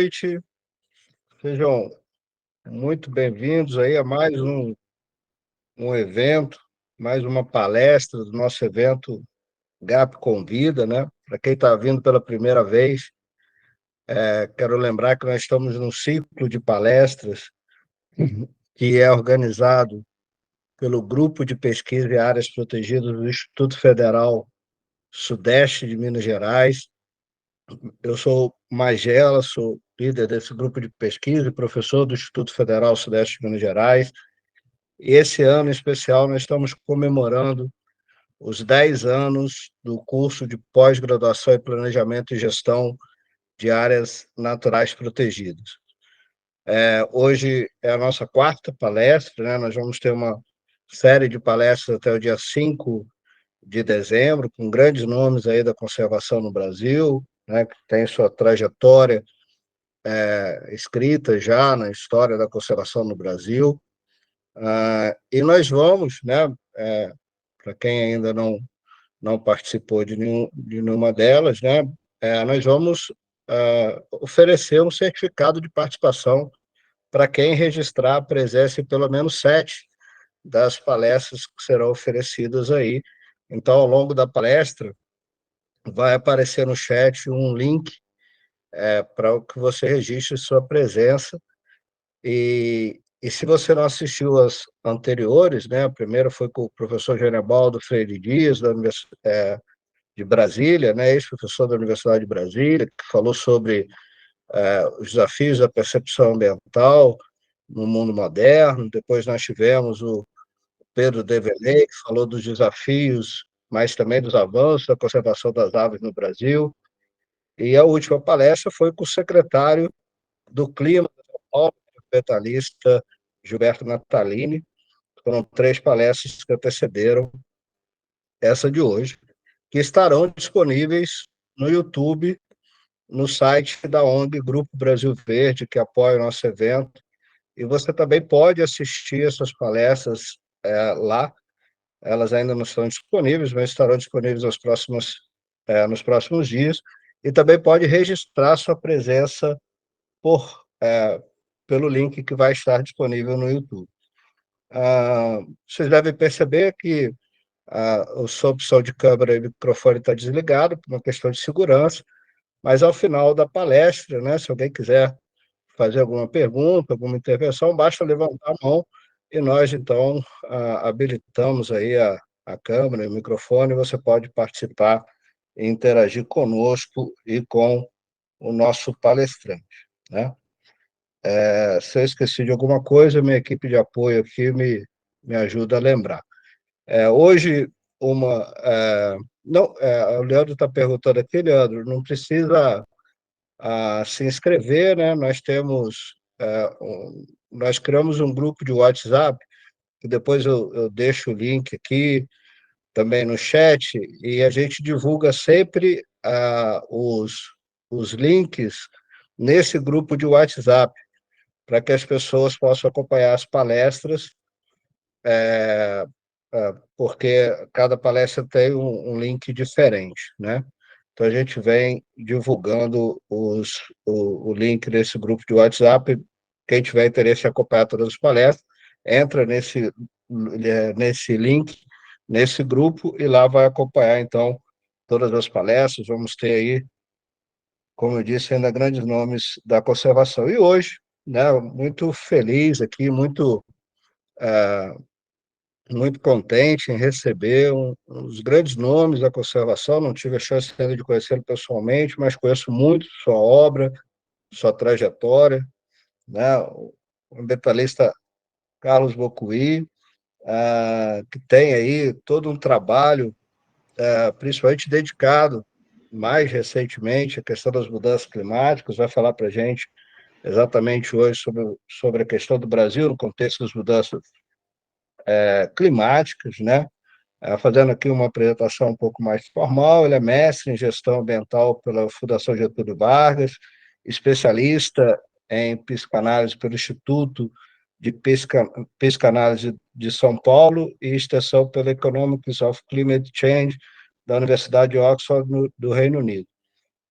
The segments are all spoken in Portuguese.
noite. Sejam muito bem-vindos aí a mais um evento, mais uma palestra do nosso evento GAP Convida, né? Para quem está vindo pela primeira vez, quero lembrar que nós estamos num ciclo de palestras que é organizado pelo Grupo de Pesquisa em Áreas Protegidas do Instituto Federal Sudeste de Minas Gerais. Eu sou Magela, sou líder desse grupo de pesquisa e professor do Instituto Federal Sudeste de Minas Gerais. E esse ano, em especial, nós estamos comemorando os 10 anos do curso de pós-graduação em Planejamento e Gestão de Áreas Naturais Protegidas. Hoje é a nossa quarta palestra, né? Nós vamos ter uma série de palestras até o dia 5 de dezembro, com grandes nomes aí da conservação no Brasil, né, que tem sua trajetória escrita já na história da conservação no Brasil. E nós vamos, né, para quem ainda não participou de nenhuma delas, né, nós vamos oferecer um certificado de participação para quem registrar a presença em pelo menos 7 das palestras que serão oferecidas aí. Então, ao longo da palestra, vai aparecer no chat um link para que você registre sua presença. E se você não assistiu às anteriores, né, a primeira foi com o professor Genebaldo Freire Dias, de Brasília, né, ex-professor da Universidade de Brasília, que falou sobre os desafios da percepção ambiental no mundo moderno. Depois nós tivemos o Pedro Deverley, que falou dos desafios, mas também dos avanços da conservação das aves no Brasil. E a última palestra foi com o secretário do Clima de São Paulo, o ambientalista Gilberto Natalini. Foram 3 palestras que antecederam essa de hoje, que estarão disponíveis no YouTube, no site da ONG Grupo Brasil Verde, que apoia o nosso evento. E você também pode assistir essas palestras lá. Elas ainda não estão disponíveis, mas estarão disponíveis nos próximos dias. E também pode registrar sua presença por, pelo link que vai estar disponível no YouTube. Vocês devem perceber que a sua opção de câmera e microfone está desligado por uma questão de segurança, mas ao final da palestra, né, se alguém quiser fazer alguma pergunta, alguma intervenção, basta levantar a mão e nós, então, habilitamos aí a câmera e o microfone, e você pode participar e interagir conosco e com o nosso palestrante, né? Se eu esqueci de alguma coisa, minha equipe de apoio aqui me ajuda a lembrar. Hoje, não, o Leandro está perguntando aqui, Leandro, não precisa se inscrever, né? Nós criamos um grupo de WhatsApp, que depois eu deixo o link aqui também no chat, e a gente divulga sempre os links nesse grupo de WhatsApp, para que as pessoas possam acompanhar as palestras, porque cada palestra tem um link diferente, né? Então, a gente vem divulgando o link desse grupo de WhatsApp. Quem tiver interesse em acompanhar todas as palestras, entra nesse link, nesse grupo, e lá vai acompanhar, então, todas as palestras. Vamos ter aí, como eu disse, ainda grandes nomes da conservação. E hoje, né, muito feliz aqui, muito contente em receber uns grandes nomes da conservação. Não tive a chance ainda de conhecê-lo pessoalmente, mas conheço muito sua obra, sua trajetória, né? O ambientalista Carlos Bocuí, que tem aí todo um trabalho, principalmente dedicado, mais recentemente, à questão das mudanças climáticas. Vai falar para a gente exatamente hoje sobre a questão do Brasil no contexto das mudanças climáticas, né? Fazendo aqui uma apresentação um pouco mais formal. Ele é mestre em gestão ambiental pela Fundação Getúlio Vargas, especialista em psicanálise pelo Instituto de Psicanálise de São Paulo e extensão pela Economics of Climate Change da Universidade de Oxford, do Reino Unido.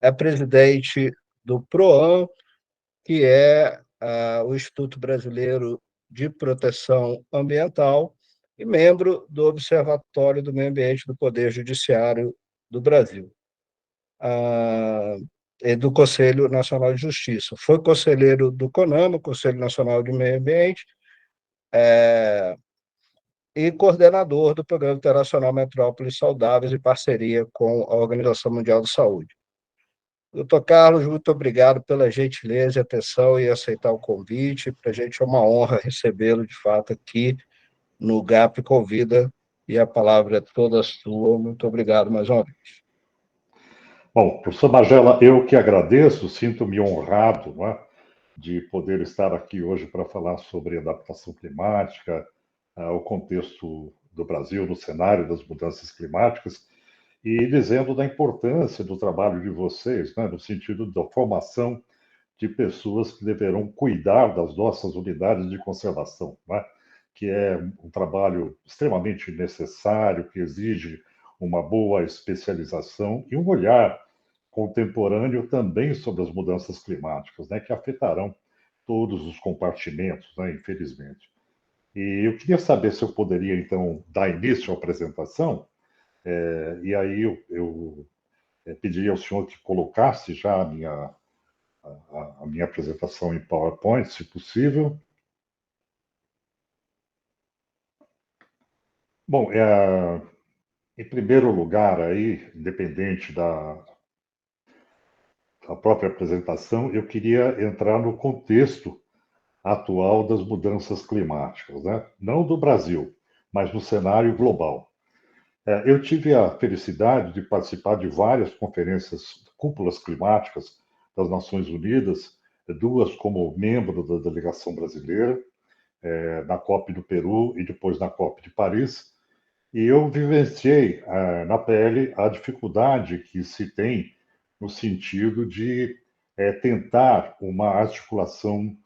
É presidente do PROAN, que é o Instituto Brasileiro de Proteção Ambiental e membro do Observatório do Meio Ambiente do Poder Judiciário do Brasil, e do Conselho Nacional de Justiça. Foi conselheiro do CONAMA, Conselho Nacional de Meio Ambiente, e coordenador do Programa Internacional Metrópoles Saudáveis em parceria com a Organização Mundial da Saúde. Doutor Carlos, muito obrigado pela gentileza, atenção e aceitar o convite. Para a gente é uma honra recebê-lo, de fato, aqui no GAP Convida, e a palavra é toda sua. Muito obrigado mais uma vez. Bom, professor Magela, eu que agradeço, sinto-me honrado, não é, de poder estar aqui hoje para falar sobre adaptação climática, o contexto do Brasil no cenário das mudanças climáticas, e dizendo da importância do trabalho de vocês, né, no sentido da formação de pessoas que deverão cuidar das nossas unidades de conservação, né, que é um trabalho extremamente necessário, que exige uma boa especialização e um olhar contemporâneo também sobre as mudanças climáticas, né, que afetarão todos os compartimentos, né, infelizmente. E eu queria saber se eu poderia, então, dar início à apresentação, e aí eu pediria ao senhor que colocasse já a minha apresentação em PowerPoint, se possível. Bom, em primeiro lugar, aí, independente da própria apresentação, eu queria entrar no contexto atual das mudanças climáticas, né? Não do Brasil, mas no cenário global. Eu tive a felicidade de participar de várias conferências, cúpulas climáticas das Nações Unidas, duas como membro da delegação brasileira, na COP do Peru e depois na COP de Paris, e eu vivenciei na pele a dificuldade que se tem no sentido de tentar uma articulação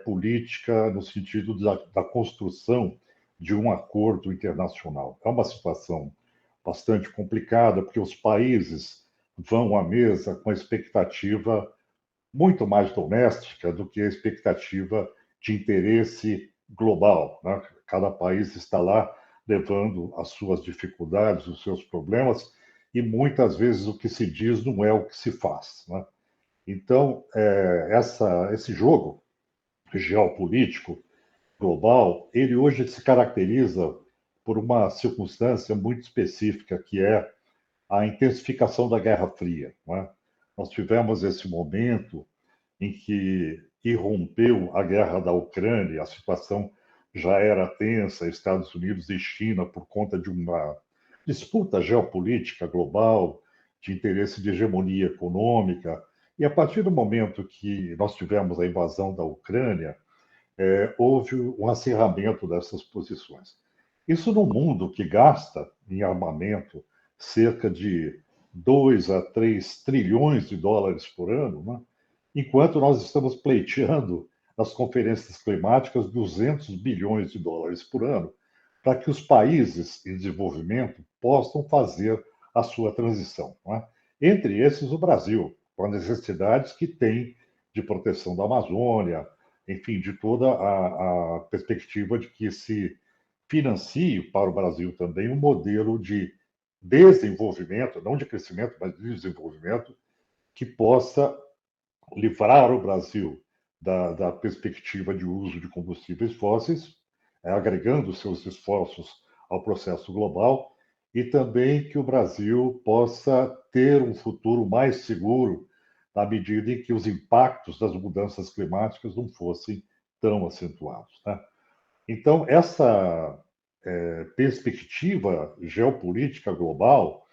política no sentido da construção de um acordo internacional. É uma situação bastante complicada, porque os países vão à mesa com a expectativa muito mais doméstica do que a expectativa de interesse global, né? Cada país está lá levando as suas dificuldades, os seus problemas, e muitas vezes o que se diz não é o que se faz, né? Então, esse jogo geopolítico global, ele hoje se caracteriza por uma circunstância muito específica, que é a intensificação da Guerra Fria, não é? Nós tivemos esse momento em que irrompeu a guerra da Ucrânia, a situação já era tensa, Estados Unidos e China, por conta de uma disputa geopolítica global, de interesse de hegemonia econômica. E a partir do momento que nós tivemos a invasão da Ucrânia, houve um acirramento dessas posições. Isso num mundo que gasta em armamento cerca de 2 a 3 trilhões de dólares por ano, né? Enquanto nós estamos pleiteando nas conferências climáticas 200 bilhões de dólares por ano, para que os países em desenvolvimento possam fazer a sua transição, não é? Entre esses, o Brasil, com as necessidades que tem de proteção da Amazônia, enfim, de toda a perspectiva de que se financie para o Brasil também um modelo de desenvolvimento, não de crescimento, mas de desenvolvimento, que possa livrar o Brasil da perspectiva de uso de combustíveis fósseis, agregando seus esforços ao processo global, e também que o Brasil possa ter um futuro mais seguro na medida em que os impactos das mudanças climáticas não fossem tão acentuados, né? Então, essa perspectiva geopolítica global,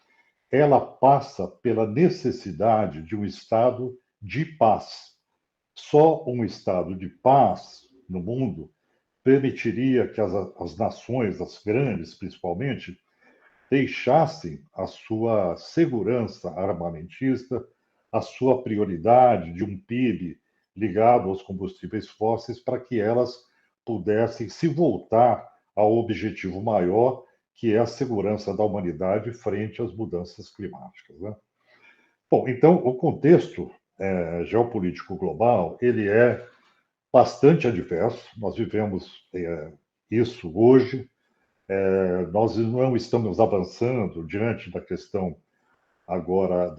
ela passa pela necessidade de um estado de paz. Só um estado de paz no mundo permitiria que as nações, as grandes principalmente, deixassem a sua segurança armamentista, a sua prioridade de um PIB ligado aos combustíveis fósseis, para que elas pudessem se voltar ao objetivo maior, que é a segurança da humanidade frente às mudanças climáticas, né? Bom, então, o contexto geopolítico global, ele é bastante adverso. Nós vivemos isso hoje. Nós não estamos avançando diante da questão agora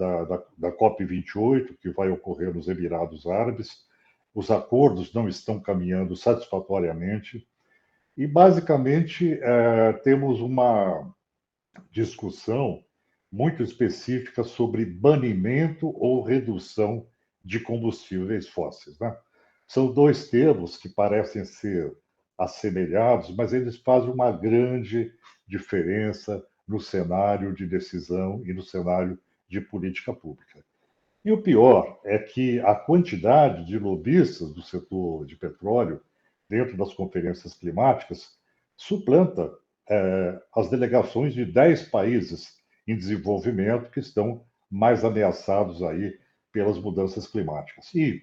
da COP28, que vai ocorrer nos Emirados Árabes. Os acordos não estão caminhando satisfatoriamente. E, basicamente, temos uma discussão muito específica sobre banimento ou redução de combustíveis fósseis, né? São dois termos que parecem ser assemelhados, mas eles fazem uma grande diferença no cenário de decisão e no cenário de política pública. E o pior é que a quantidade de lobistas do setor de petróleo dentro das conferências climáticas suplanta as delegações de 10 países em desenvolvimento que estão mais ameaçados aí pelas mudanças climáticas. E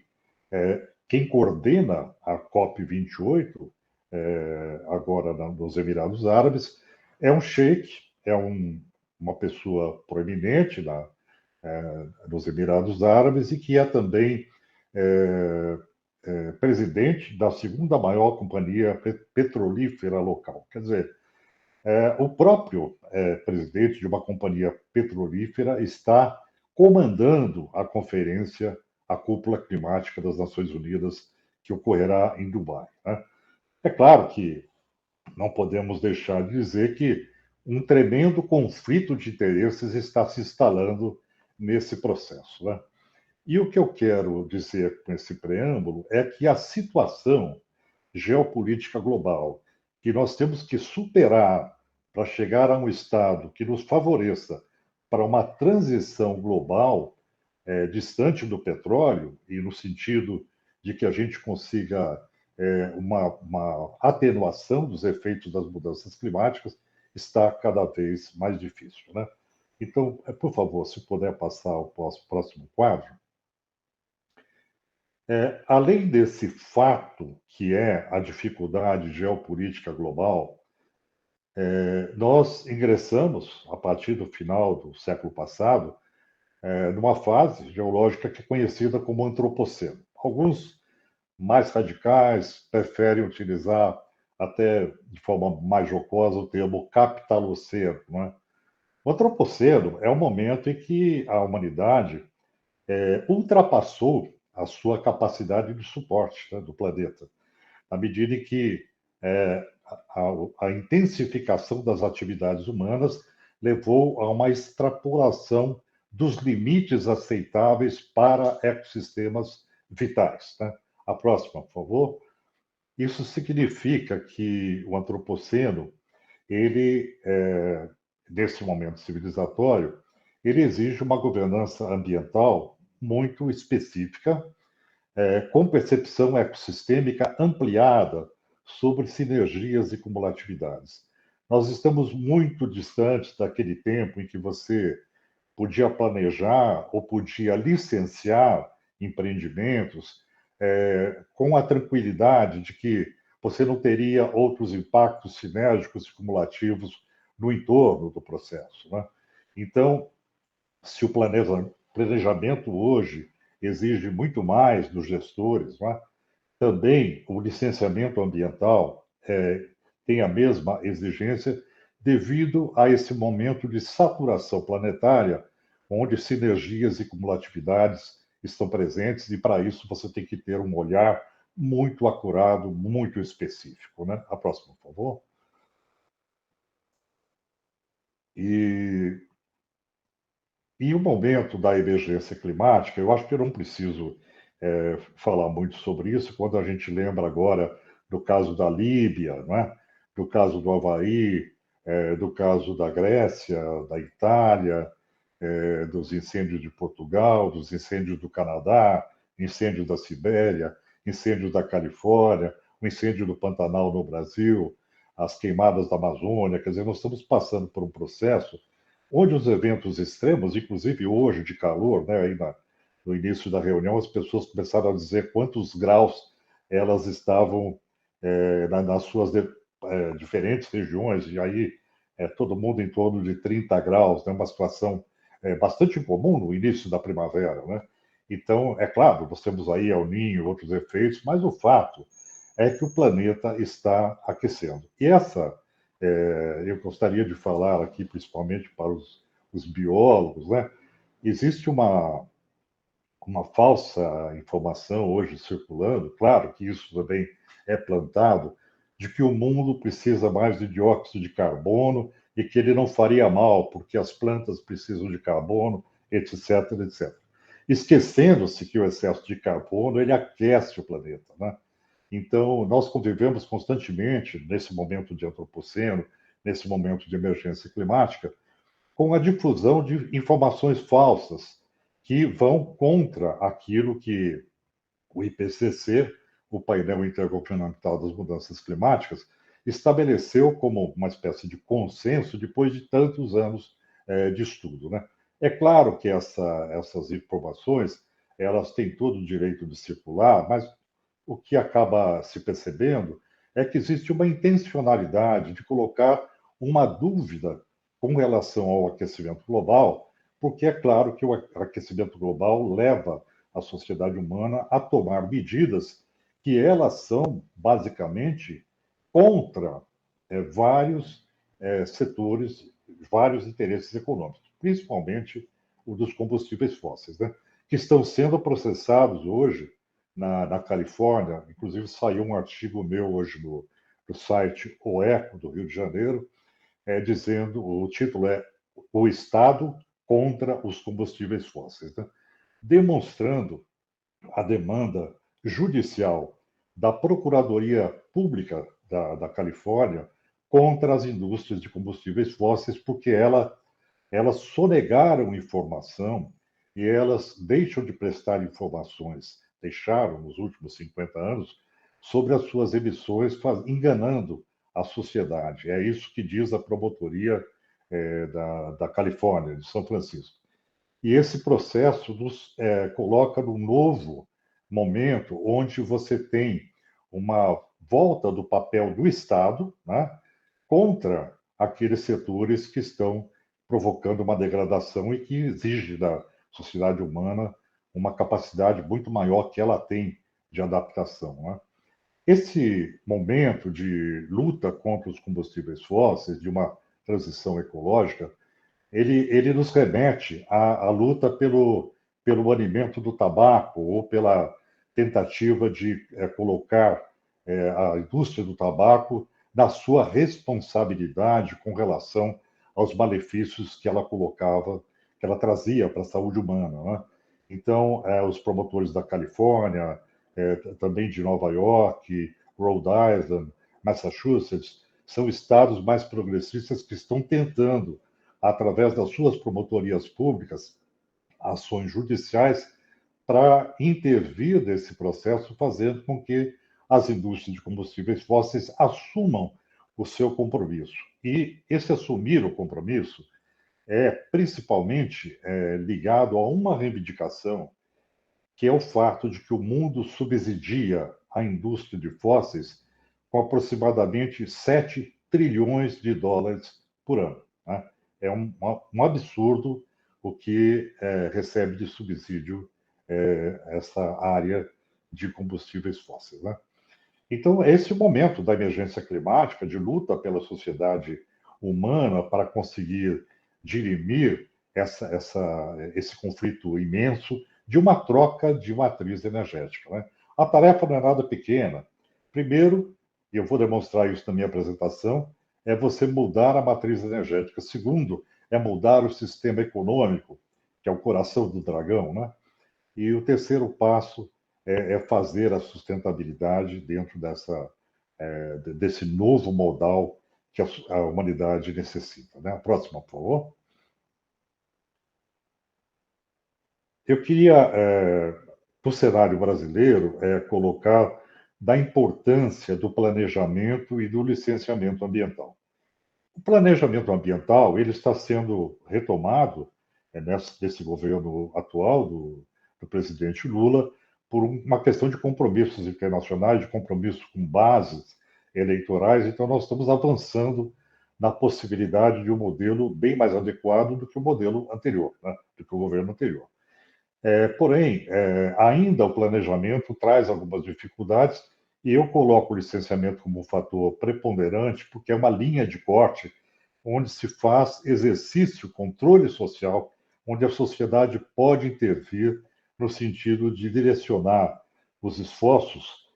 quem coordena a COP28, agora nos Emirados Árabes, é um sheik, uma pessoa proeminente nos Emirados Árabes e que é também presidente da segunda maior companhia petrolífera local. Quer dizer, o próprio presidente de uma companhia petrolífera está comandando a conferência, a cúpula climática das Nações Unidas, que ocorrerá em Dubai, né? É claro que não podemos deixar de dizer que um tremendo conflito de interesses está se instalando nesse processo, né? E o que eu quero dizer com esse preâmbulo é que a situação geopolítica global que nós temos que superar para chegar a um estado que nos favoreça para uma transição global distante do petróleo e no sentido de que a gente consiga uma atenuação dos efeitos das mudanças climáticas está cada vez mais difícil, né? Então, por favor, se puder passar ao próximo quadro. Além desse fato, que é a dificuldade geopolítica global, nós ingressamos, a partir do final do século passado, numa fase geológica que é conhecida como antropoceno. Alguns mais radicais preferem utilizar, até de forma mais jocosa, o termo capitaloceno, né? O antropoceno é o momento em que a humanidade ultrapassou a sua capacidade de suporte, né, do planeta, à medida em que a intensificação das atividades humanas levou a uma extrapolação dos limites aceitáveis para ecossistemas vitais, né? A próxima, por favor. Isso significa que o antropoceno, ele, nesse momento civilizatório, ele exige uma governança ambiental muito específica, com percepção ecossistêmica ampliada sobre sinergias e cumulatividades. Nós estamos muito distantes daquele tempo em que você podia planejar ou podia licenciar empreendimentos com a tranquilidade de que você não teria outros impactos sinérgicos e cumulativos no entorno do processo, né? Então, se o planejamento hoje exige muito mais dos gestores, né? Também o licenciamento ambiental tem a mesma exigência devido a esse momento de saturação planetária, onde sinergias e cumulatividades estão presentes, e para isso você tem que ter um olhar muito acurado, muito específico, né? A próxima, por favor. E o momento da emergência climática, eu acho que eu não preciso falar muito sobre isso, quando a gente lembra agora do caso da Líbia, não é? Do caso do Havaí, do caso da Grécia, da Itália, dos incêndios de Portugal, dos incêndios do Canadá, incêndios da Sibéria, incêndios da Califórnia, o incêndio do Pantanal no Brasil, as queimadas da Amazônia. Quer dizer, nós estamos passando por um processo onde os eventos extremos, inclusive hoje de calor, né, aí no início da reunião, as pessoas começaram a dizer quantos graus elas estavam nas suas diferentes regiões, e aí todo mundo em torno de 30 graus, né, uma situação bastante incomum no início da primavera, né? Então, é claro, nós temos aí El Niño, outros efeitos, mas o fato é que o planeta está aquecendo. E eu gostaria de falar aqui, principalmente para os biólogos, né? Existe uma falsa informação hoje circulando, claro que isso também é plantado, de que o mundo precisa mais de dióxido de carbono e que ele não faria mal, porque as plantas precisam de carbono, etc, etc. Esquecendo-se que o excesso de carbono, ele aquece o planeta, né? Então, nós convivemos constantemente, nesse momento de antropoceno, nesse momento de emergência climática, com a difusão de informações falsas que vão contra aquilo que o IPCC, o painel intergovernamental das mudanças climáticas, estabeleceu como uma espécie de consenso depois de tantos anos de estudo, né? É claro que essas informações elas têm todo o direito de circular, mas o que acaba se percebendo é que existe uma intencionalidade de colocar uma dúvida com relação ao aquecimento global, porque é claro que o aquecimento global leva a sociedade humana a tomar medidas que elas são basicamente contra vários setores, vários interesses econômicos, principalmente o dos combustíveis fósseis, né? Que estão sendo processados hoje na Califórnia. Inclusive saiu um artigo meu hoje no site O Eco do Rio de Janeiro, dizendo, o título é O Estado contra os combustíveis fósseis, né? Demonstrando a demanda judicial da Procuradoria Pública da Califórnia contra as indústrias de combustíveis fósseis, porque elas sonegaram informação e elas deixam de prestar informações, deixaram nos últimos 50 anos, sobre as suas emissões, enganando a sociedade. É isso que diz a promotoria da Califórnia, de São Francisco. E esse processo nos coloca num novo momento onde você tem uma volta do papel do Estado, né, contra aqueles setores que estão provocando uma degradação e que exige da sociedade humana uma capacidade muito maior que ela tem de adaptação, né? Esse momento de luta contra os combustíveis fósseis, de uma transição ecológica, ele nos remete à luta pelo banimento do tabaco ou pela tentativa de colocar a indústria do tabaco na sua responsabilidade com relação aos malefícios que ela colocava, que ela trazia para a saúde humana, né? Então, os promotores da Califórnia, também de Nova York, Rhode Island, Massachusetts, são estados mais progressistas que estão tentando, através das suas promotorias públicas, ações judiciais, para intervir nesse processo, fazendo com que as indústrias de combustíveis fósseis assumam o seu compromisso. E esse assumir o compromisso é principalmente ligado a uma reivindicação, que é o fato de que o mundo subsidia a indústria de fósseis com aproximadamente 7 trilhões de dólares por ano, né? É um absurdo o que recebe de subsídio essa área de combustíveis fósseis, né? Então, esse momento da emergência climática, de luta pela sociedade humana para conseguir dirimir esse conflito imenso de uma troca de matriz energética, né? A tarefa não é nada pequena. Primeiro, e eu vou demonstrar isso na minha apresentação, é você mudar a matriz energética. Segundo, é mudar o sistema econômico, que é o coração do dragão, né? E o terceiro passo é fazer a sustentabilidade dentro desse novo modal que a humanidade necessita, né? A próxima, por favor. Eu queria, para o cenário brasileiro, colocar da importância do planejamento e do licenciamento ambiental. O planejamento ambiental ele está sendo retomado nesse governo atual do presidente Lula por uma questão de compromissos internacionais, de compromissos com bases eleitorais. Então, nós estamos avançando na possibilidade de um modelo bem mais adequado do que o modelo anterior, né? Do que o governo anterior. Porém, ainda o planejamento traz algumas dificuldades e eu coloco o licenciamento como um fator preponderante porque é uma linha de corte onde se faz exercício, controle social, onde a sociedade pode intervir no sentido de direcionar os esforços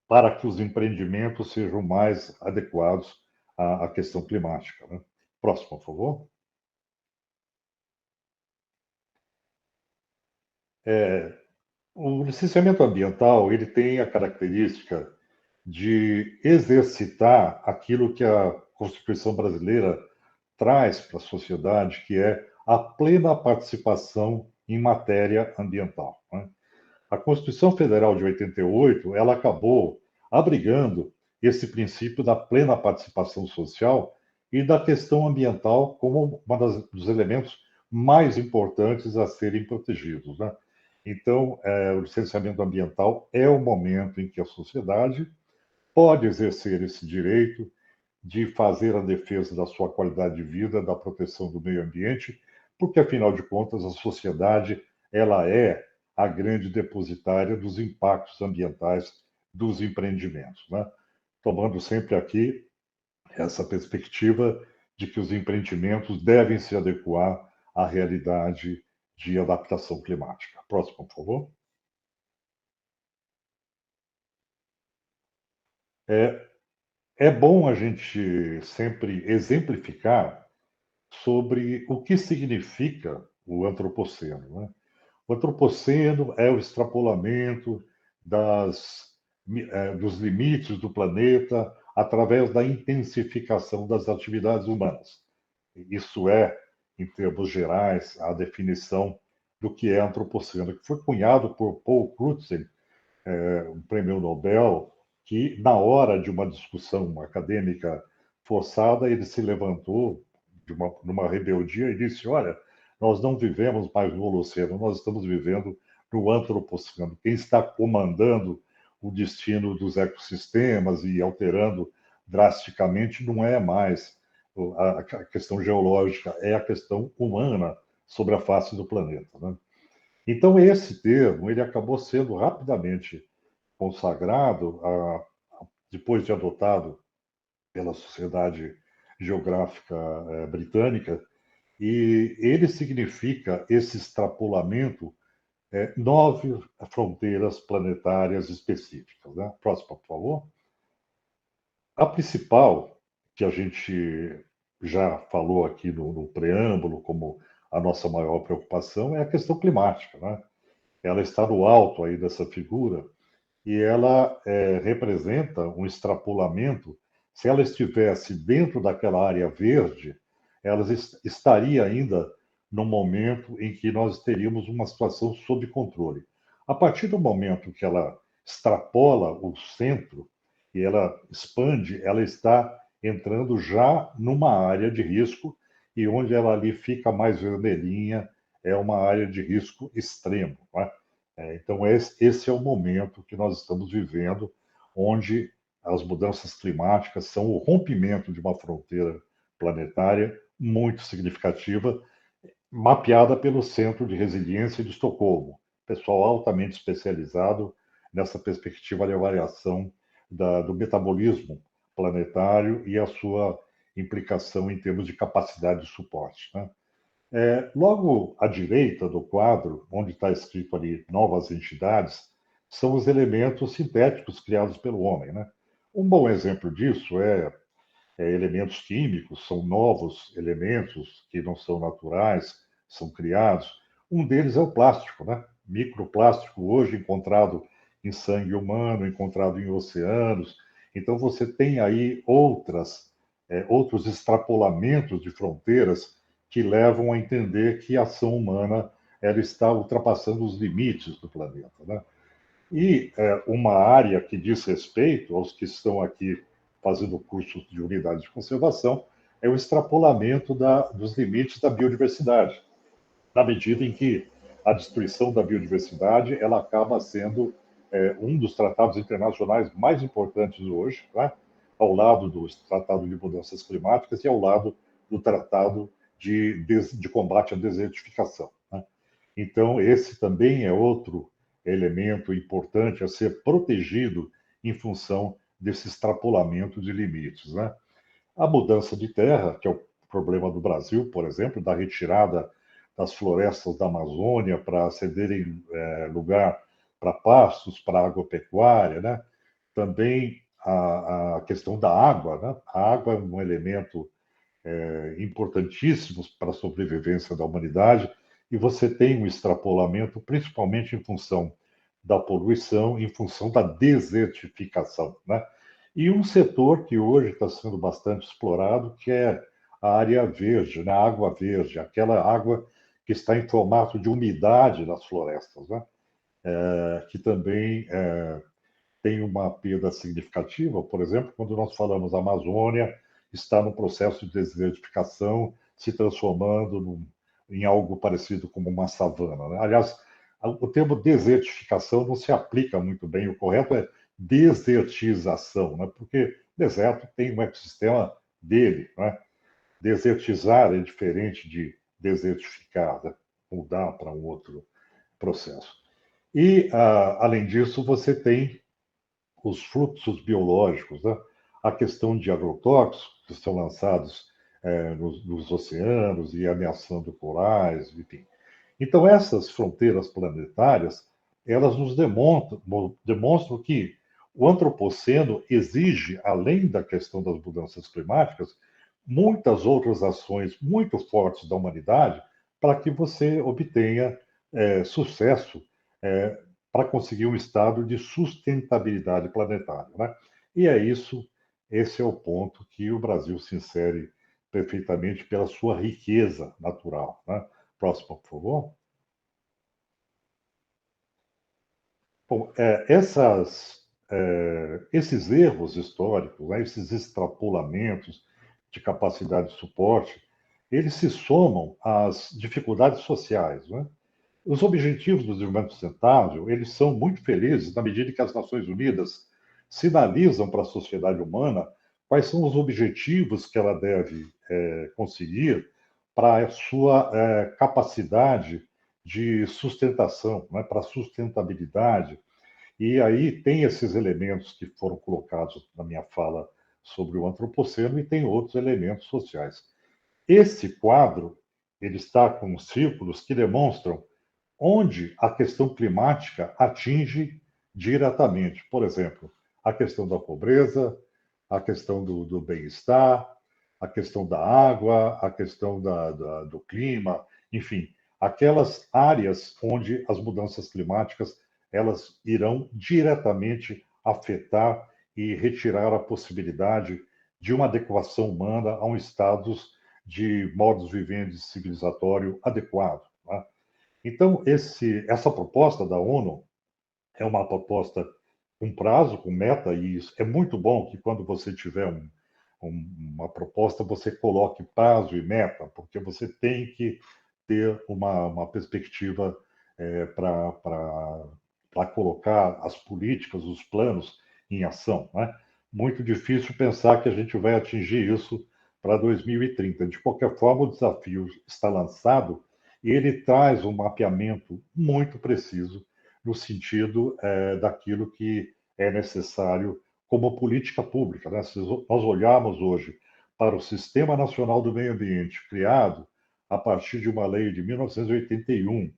para que os empreendimentos sejam mais adequados à questão climática, né? Próximo, por favor. O licenciamento ambiental ele tem a característica de exercitar aquilo que a Constituição brasileira traz para a sociedade, que é a plena participação em matéria ambiental, né? A Constituição Federal de 88, ela acabou abrigando esse princípio da plena participação social e da questão ambiental como dos elementos mais importantes a serem protegidos, né? Então, o licenciamento ambiental é o momento em que a sociedade pode exercer esse direito de fazer a defesa da sua qualidade de vida, da proteção do meio ambiente, porque afinal de contas a sociedade ela é a grande depositária dos impactos ambientais dos empreendimentos, né? Tomando sempre aqui essa perspectiva de que os empreendimentos devem se adequar à realidade de adaptação climática. Próximo, por favor. É bom a gente sempre exemplificar sobre o que significa o antropoceno, né? O antropoceno é o extrapolamento dos limites do planeta através da intensificação das atividades humanas. Isso é, em termos gerais, a definição do que é antropoceno, que foi cunhado por Paul Crutzen, um prêmio Nobel, que, na hora de uma discussão acadêmica forçada, ele se levantou numa rebeldia e disse: Olha, nós não vivemos mais no Holoceno, nós estamos vivendo no Antropoceno. Quem está comandando o destino dos ecossistemas e alterando drasticamente não é mais a questão geológica, é a questão humana sobre a face do planeta, né? Então, esse termo ele acabou sendo rapidamente consagrado, depois de adotado pela Sociedade Geográfica Britânica, e ele significa esse extrapolamento 9 fronteiras planetárias específicas, né? Próxima, por favor. A principal, que a gente já falou aqui no preâmbulo, como a nossa maior preocupação, é a questão climática, né? Ela está no alto aí dessa figura e ela representa um extrapolamento. Se ela estivesse dentro daquela área verde, ela estaria ainda no momento em que nós teríamos uma situação sob controle. A partir do momento que ela extrapola o centro e ela expande, ela está entrando já numa área de risco e onde ela ali fica mais vermelhinha é uma área de risco extremo, né? Então, esse é o momento que nós estamos vivendo, onde as mudanças climáticas são o rompimento de uma fronteira planetária muito significativa, mapeada pelo Centro de Resiliência de Estocolmo, pessoal altamente especializado nessa perspectiva de avaliação do metabolismo planetário e a sua implicação em termos de capacidade de suporte, né? Logo à direita do quadro, onde está escrito ali novas entidades, são os elementos sintéticos criados pelo homem, né? Um bom exemplo disso é elementos químicos, são novos elementos que não são naturais, são criados. Um deles é o plástico, né? Microplástico, hoje encontrado em sangue humano, encontrado em oceanos. Então, você tem aí outros extrapolamentos de fronteiras que levam a entender que a ação humana ela está ultrapassando os limites do planeta, né? E uma área que diz respeito aos que estão aqui fazendo cursos de unidade de conservação é o extrapolamento dos limites da biodiversidade, na medida em que a destruição da biodiversidade ela acaba sendo um dos tratados internacionais mais importantes hoje, né? Ao lado do Tratado de Mudanças Climáticas e ao lado do Tratado de Combate à Desertificação, né? Então, esse também é outro elemento importante a ser protegido em função desse extrapolamento de limites, né? A mudança de terra, que é o problema do Brasil, por exemplo, da retirada das florestas da Amazônia para cederem lugar para pastos, para agropecuária, né? Também a questão da água, né? A água é um elemento importantíssimo para a sobrevivência da humanidade e você tem um extrapolamento, principalmente em função da poluição, em função da desertificação, né? E um setor que hoje está sendo bastante explorado, que é a área verde, né? A água verde, aquela água que está em formato de umidade nas florestas, né? Que também tem uma perda significativa. Por exemplo, quando nós falamos Amazônia, está no processo de desertificação, se transformando em algo parecido como uma savana, né? Aliás, o termo desertificação não se aplica muito bem, o correto é desertização, né? Porque deserto tem um ecossistema dele, né? Desertizar é diferente de desertificar, né? Mudar para um outro processo. E, além disso, você tem os fluxos biológicos, né? A questão de agrotóxicos que são lançados nos oceanos e ameaçando corais, enfim. Então, essas fronteiras planetárias, elas nos demonstram que o antropoceno exige, além da questão das mudanças climáticas, muitas outras ações muito fortes da humanidade para que você obtenha sucesso é, para conseguir um estado de sustentabilidade planetária, né? E é isso, esse é o ponto que o Brasil se insere perfeitamente pela sua riqueza natural, né? Próximo, por favor. Bom, esses erros históricos, né, esses extrapolamentos de capacidade de suporte, eles se somam às dificuldades sociais, né? Os objetivos do desenvolvimento sustentável, eles são muito felizes na medida que as Nações Unidas sinalizam para a sociedade humana quais são os objetivos que ela deve conseguir para a sua capacidade de sustentação, né, para a sustentabilidade. E aí tem esses elementos que foram colocados na minha fala sobre o antropoceno e tem outros elementos sociais. Esse quadro, ele está com círculos que demonstram onde a questão climática atinge diretamente. Por exemplo, a questão da pobreza, a questão do bem-estar, a questão da água, a questão do clima, enfim, aquelas áreas onde as mudanças climáticas elas irão diretamente afetar e retirar a possibilidade de uma adequação humana a um status de modus vivendi civilizatório adequado. Né? Então, essa proposta da ONU é uma proposta com prazo, com meta, e isso é muito bom que quando você tiver uma proposta, você coloque prazo e meta, porque você tem que ter uma perspectiva para colocar as políticas, os planos em ação. Né? Muito difícil pensar que a gente vai atingir isso para 2030. De qualquer forma, o desafio está lançado e ele traz um mapeamento muito preciso no sentido daquilo que é necessário como política pública. Né? Se nós olharmos hoje para o Sistema Nacional do Meio Ambiente, criado a partir de uma lei de 1981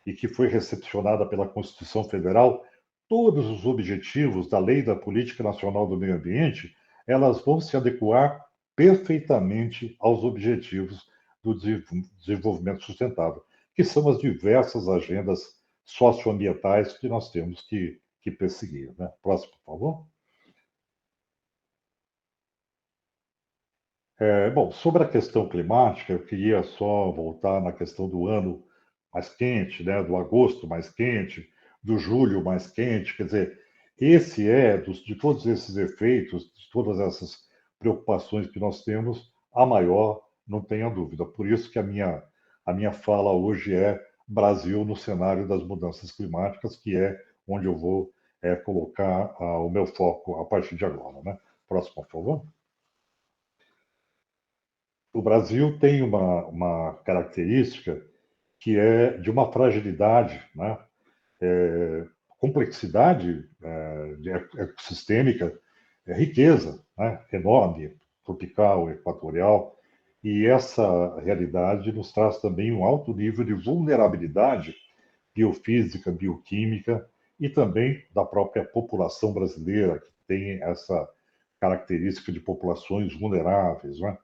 e que foi recepcionada pela Constituição Federal, todos os objetivos da Lei da Política Nacional do Meio Ambiente, elas vão se adequar perfeitamente aos objetivos do desenvolvimento sustentável, que são as diversas agendas socioambientais que nós temos que perseguir. Né? Próximo, por favor. Bom, sobre a questão climática, eu queria só voltar na questão do ano mais quente, né, do agosto mais quente, do julho mais quente. Quer dizer, esse de todos esses efeitos, de todas essas preocupações que nós temos, a maior, não tenha dúvida. Por isso que a minha fala hoje é Brasil no cenário das mudanças climáticas, que é onde eu vou colocar o meu foco a partir de agora. Né? Próximo, por favor. O Brasil tem uma característica que é de uma fragilidade, né? Complexidade ecossistêmica, riqueza, né? Enorme, tropical, equatorial, e essa realidade nos traz também um alto nível de vulnerabilidade biofísica, bioquímica e também da própria população brasileira, que tem essa característica de populações vulneráveis, né?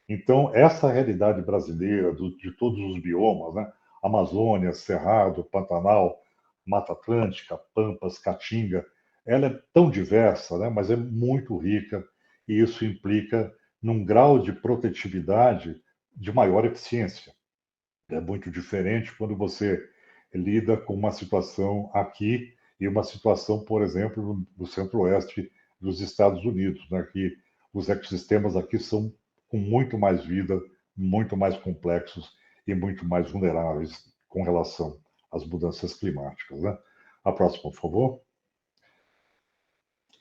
Então, essa realidade brasileira de todos os biomas, né? Amazônia, Cerrado, Pantanal, Mata Atlântica, Pampas, Caatinga, ela é tão diversa, né? Mas é muito rica e isso implica num grau de protetividade de maior eficiência. É muito diferente quando você lida com uma situação aqui e uma situação, por exemplo, no centro-oeste dos Estados Unidos, né? Que os ecossistemas aqui são com muito mais vida, muito mais complexos e muito mais vulneráveis com relação às mudanças climáticas, né? A próxima, por favor.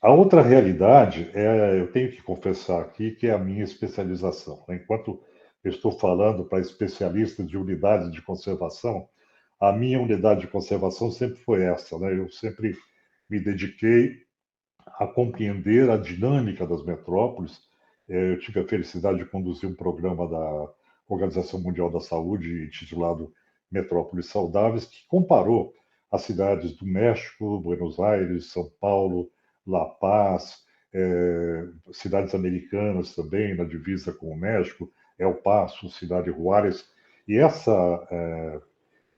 A outra realidade eu tenho que confessar aqui que é a minha especialização, né? Enquanto eu estou falando para especialistas de unidades de conservação, a minha unidade de conservação sempre foi essa, né? Eu sempre me dediquei a compreender a dinâmica das metrópoles. Eu tive a felicidade de conduzir um programa da Organização Mundial da Saúde intitulado Metrópoles Saudáveis, que comparou as cidades do México, Buenos Aires, São Paulo, La Paz, cidades americanas também, na divisa com o México, El Paso, Cidade Juárez. E essa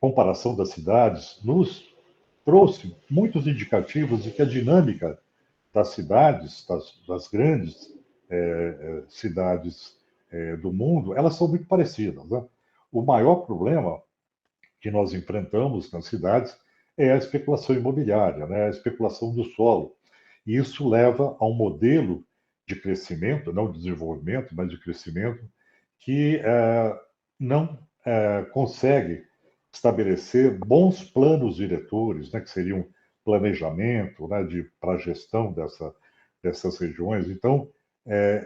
comparação das cidades nos trouxe muitos indicativos de que a dinâmica das cidades, das grandes cidades do mundo, elas são muito parecidas, né? O maior problema que nós enfrentamos nas cidades é a especulação imobiliária, né? A especulação do solo. E isso leva a um modelo de crescimento, não de desenvolvimento, mas de crescimento, que não consegue estabelecer bons planos diretores, né, que seriam planejamento, né, para a gestão dessas regiões. Então,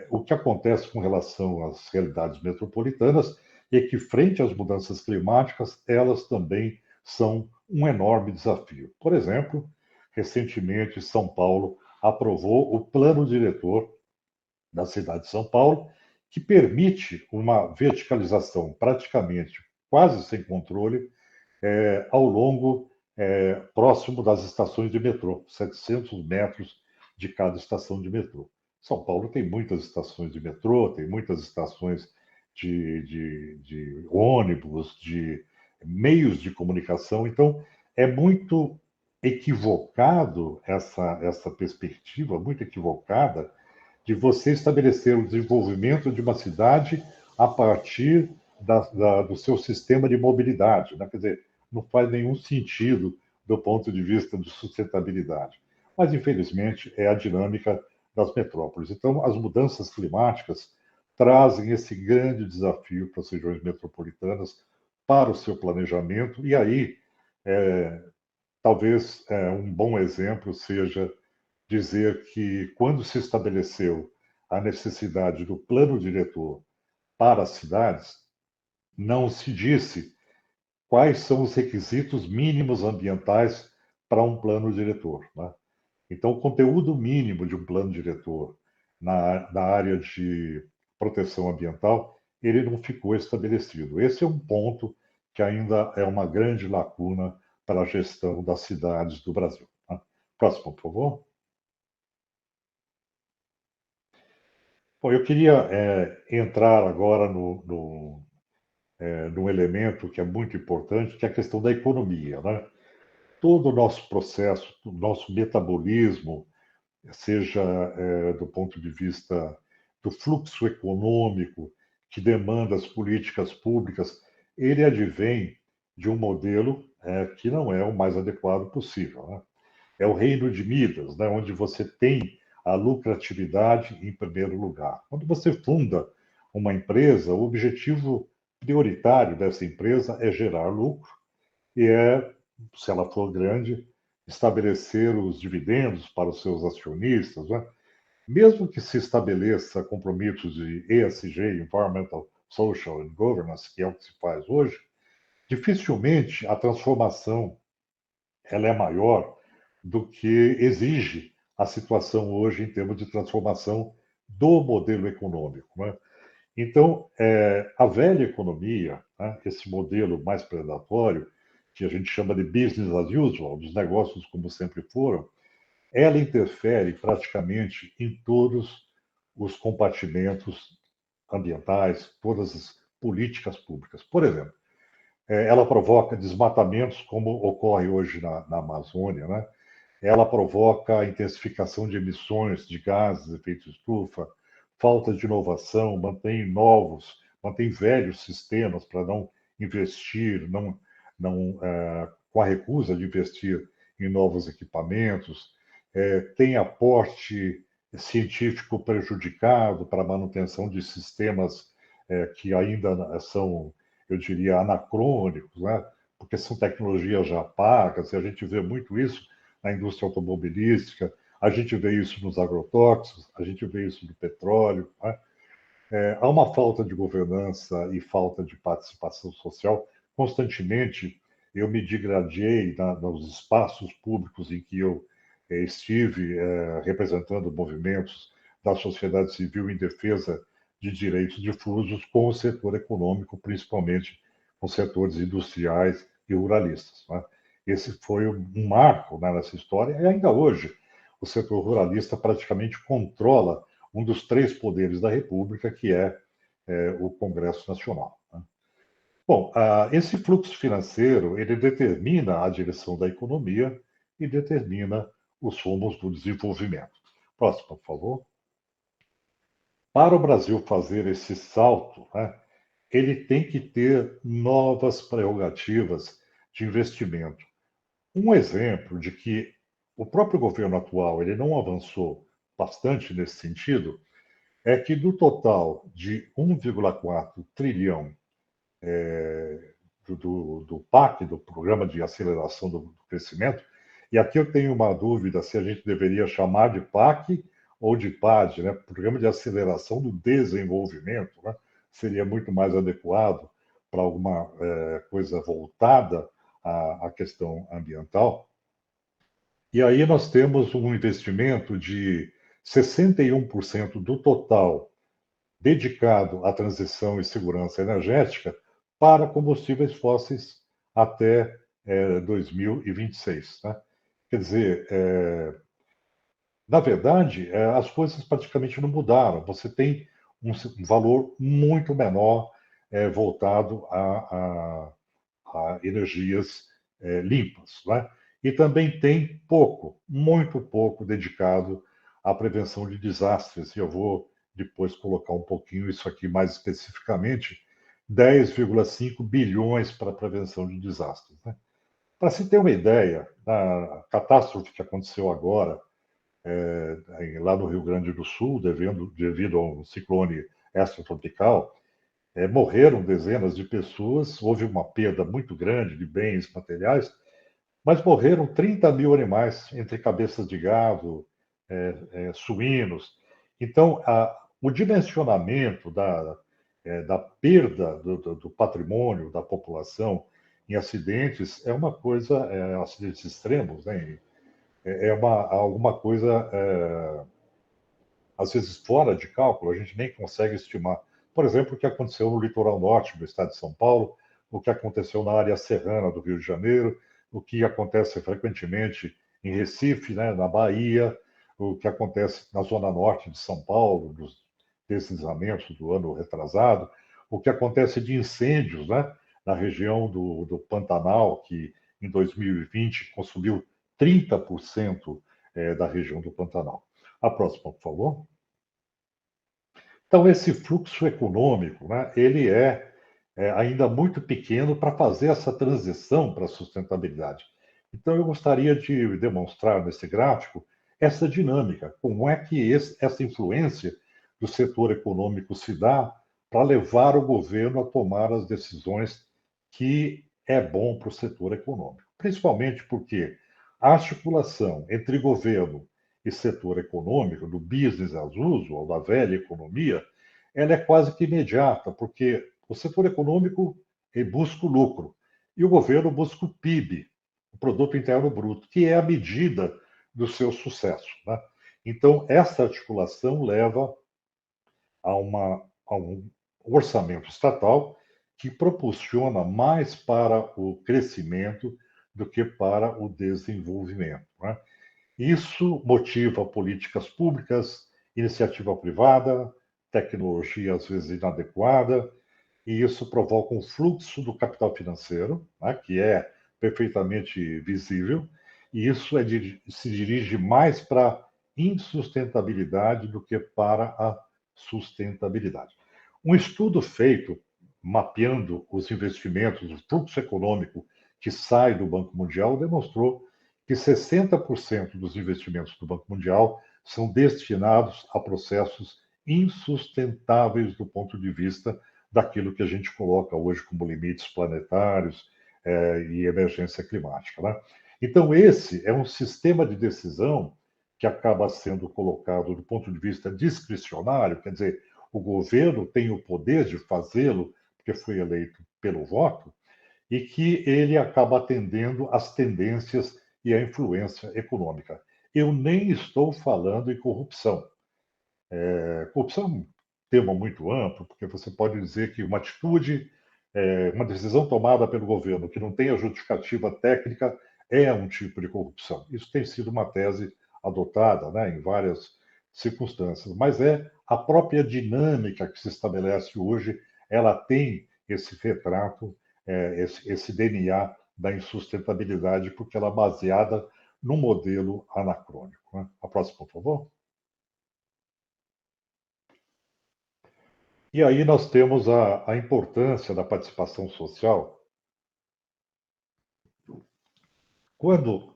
o que acontece com relação às realidades metropolitanas é que, frente às mudanças climáticas, elas também são um enorme desafio. Por exemplo, recentemente, São Paulo aprovou o plano diretor da cidade de São Paulo, que permite uma verticalização praticamente quase sem controle ao longo próximo das estações de metrô, 700 metros de cada estação de metrô. São Paulo tem muitas estações de metrô, tem muitas estações de ônibus, de meios de comunicação, então é muito equivocado essa perspectiva, muito equivocada, de você estabelecer o desenvolvimento de uma cidade a partir do seu sistema de mobilidade, né? Quer dizer, não faz nenhum sentido do ponto de vista de sustentabilidade. Mas, infelizmente, é a dinâmica das metrópoles. Então, as mudanças climáticas trazem esse grande desafio para as regiões metropolitanas, para o seu planejamento, e aí, talvez um bom exemplo seja dizer que, quando se estabeleceu a necessidade do plano diretor para as cidades, não se disse quais são os requisitos mínimos ambientais para um plano diretor, né? Então, o conteúdo mínimo de um plano diretor na área de proteção ambiental, ele não ficou estabelecido. Esse é um ponto que ainda é uma grande lacuna para a gestão das cidades do Brasil, né? Próximo, por favor. Bom, eu queria entrar agora num elemento que é muito importante, que é a questão da economia, né? Todo o nosso processo, o nosso metabolismo, seja do ponto de vista do fluxo econômico que demanda as políticas públicas, ele advém de um modelo que não é o mais adequado possível, né? É o reino de Midas, né, onde você tem a lucratividade em primeiro lugar. Quando você funda uma empresa, o objetivo prioritário dessa empresa é gerar lucro e se ela for grande, estabelecer os dividendos para os seus acionistas, né? Mesmo que se estabeleça compromissos de ESG, Environmental, Social and Governance, que é o que se faz hoje, dificilmente a transformação ela é maior do que exige a situação hoje em termos de transformação do modelo econômico, né? Então, a velha economia, né, esse modelo mais predatório, que a gente chama de business as usual, dos negócios como sempre foram, ela interfere praticamente em todos os compartimentos ambientais, todas as políticas públicas. Por exemplo, ela provoca desmatamentos, como ocorre hoje na Amazônia, né? Ela provoca a intensificação de emissões de gases de efeito estufa, falta de inovação, mantém velhos sistemas para não investir, com a recusa de investir em novos equipamentos, tem aporte científico prejudicado para a manutenção de sistemas que ainda são, eu diria, anacrônicos, né? Porque são tecnologias já pagas, e a gente vê muito isso na indústria automobilística, a gente vê isso nos agrotóxicos, a gente vê isso no petróleo, né? Há uma falta de governança e falta de participação social. Constantemente, eu me degradei nos espaços públicos em que eu estive representando movimentos da sociedade civil em defesa de direitos difusos com o setor econômico, principalmente com setores industriais e ruralistas, né? Esse foi um marco, né, nessa história, e ainda hoje o setor ruralista praticamente controla um dos três poderes da República, que é o Congresso Nacional, né? Bom, esse fluxo financeiro ele determina a direção da economia e determina os rumos do desenvolvimento. Próximo, por favor. Para o Brasil fazer esse salto, né, ele tem que ter novas prerrogativas de investimento. Um exemplo de que o próprio governo atual ele não avançou bastante nesse sentido é que do total de 1,4 trilhão do PAC, do Programa de Aceleração do Crescimento, e aqui eu tenho uma dúvida se a gente deveria chamar de PAC ou de PAD, né? Programa de Aceleração do Desenvolvimento, né? Seria muito mais adequado para alguma coisa voltada à questão ambiental. E aí nós temos um investimento de 61% do total dedicado à transição e segurança energética para combustíveis fósseis até 2026. Né? Quer dizer, na verdade, as coisas praticamente não mudaram. Você tem um valor muito menor voltado a energias limpas, né? E também tem pouco, muito pouco dedicado à prevenção de desastres. E eu vou depois colocar um pouquinho isso aqui mais especificamente, 10,5 bilhões para a prevenção de desastres, né? Para se ter uma ideia, a catástrofe que aconteceu agora, lá no Rio Grande do Sul, devido a um ciclone extratropical, morreram dezenas de pessoas, houve uma perda muito grande de bens materiais, mas morreram 30 mil animais, entre cabeças de gado, suínos. Então, o dimensionamento da perda do patrimônio da população em acidentes é uma coisa, acidentes extremos, né? Alguma coisa, às vezes, fora de cálculo, a gente nem consegue estimar. Por exemplo, o que aconteceu no litoral norte do estado de São Paulo, o que aconteceu na área serrana do Rio de Janeiro, o que acontece frequentemente em Recife, né, na Bahia, o que acontece na zona norte de São Paulo, dos deslizamentos do ano retrasado, o que acontece de incêndios, né, na região do Pantanal, que em 2020 consumiu 30% da região do Pantanal. A próxima, por favor. Então, esse fluxo econômico, né, ele é ainda muito pequeno para fazer essa transição para a sustentabilidade. Então, eu gostaria de demonstrar nesse gráfico essa dinâmica, como é que essa influência do setor econômico se dá para levar o governo a tomar as decisões que é bom para o setor econômico. Principalmente porque a articulação entre governo e setor econômico, do business as usual, da velha economia, ela é quase que imediata, porque o setor econômico busca o lucro. e o governo busca o PIB, o Produto Interno Bruto, que é a medida do seu sucesso, né? Então, essa articulação leva a um orçamento estatal que propulsiona mais para o crescimento do que para o desenvolvimento, né? Isso motiva políticas públicas, iniciativa privada, tecnologia às vezes inadequada, e isso provoca um fluxo do capital financeiro, né, que é perfeitamente visível, e isso se dirige mais para a insustentabilidade do que para a sustentabilidade. Um estudo feito mapeando os investimentos, o fluxo econômico que sai do Banco Mundial demonstrou que 60% dos investimentos do Banco Mundial são destinados a processos insustentáveis do ponto de vista daquilo que a gente coloca hoje como limites planetários e emergência climática, né? Então, esse é um sistema de decisão que acaba sendo colocado do ponto de vista discricionário, quer dizer, o governo tem o poder de fazê-lo, porque foi eleito pelo voto, e que ele acaba atendendo às tendências e à influência econômica. Eu nem estou falando em corrupção. Corrupção é um tema muito amplo, porque você pode dizer que uma atitude, uma decisão tomada pelo governo que não tenha justificativa técnica é um tipo de corrupção. Isso tem sido uma tese adotada, né, em várias circunstâncias, mas é a própria dinâmica que se estabelece hoje, ela tem esse retrato, esse DNA da insustentabilidade, porque ela é baseada num modelo anacrônico, né? A próxima, por favor. E aí nós temos a importância da participação social. Quando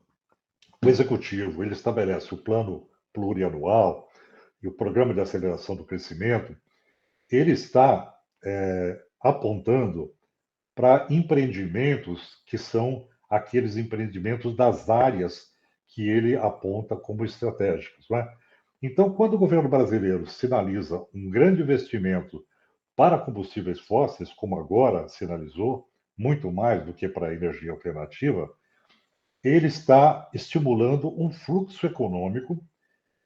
o executivo ele estabelece o plano plurianual e o programa de aceleração do crescimento, ele está apontando para empreendimentos que são aqueles empreendimentos das áreas que ele aponta como estratégicos, não é? Então, quando o governo brasileiro sinaliza um grande investimento para combustíveis fósseis, como agora sinalizou, muito mais do que para a energia alternativa, ele está estimulando um fluxo econômico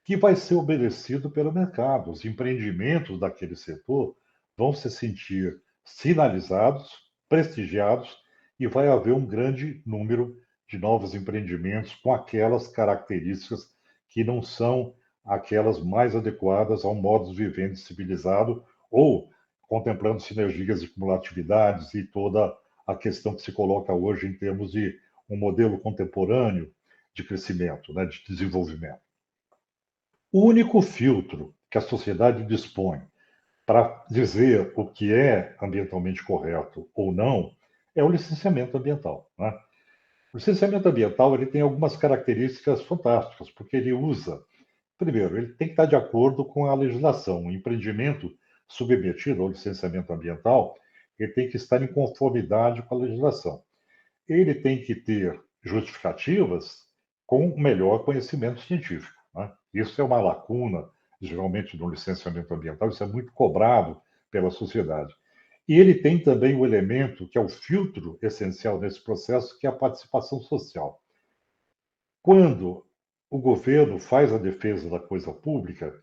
que vai ser obedecido pelo mercado. Os empreendimentos daquele setor vão se sentir sinalizados, prestigiados, e vai haver um grande número de novos empreendimentos com aquelas características que não são aquelas mais adequadas ao modus vivendi civilizado ou contemplando sinergias e cumulatividades e toda a questão que se coloca hoje em termos de um modelo contemporâneo de crescimento, né, de desenvolvimento. O único filtro que a sociedade dispõe para dizer o que é ambientalmente correto ou não é o licenciamento ambiental, né? O licenciamento ambiental ele tem algumas características fantásticas, porque ele usa, primeiro, ele tem que estar de acordo com a legislação. O empreendimento submetido ao licenciamento ambiental, ele tem que estar em conformidade com a legislação. Ele tem que ter justificativas com melhor conhecimento científico, né? Isso é uma lacuna, geralmente, no licenciamento ambiental, isso é muito cobrado pela sociedade. E ele tem também o elemento que é o filtro essencial nesse processo, que é a participação social. Quando o governo faz a defesa da coisa pública,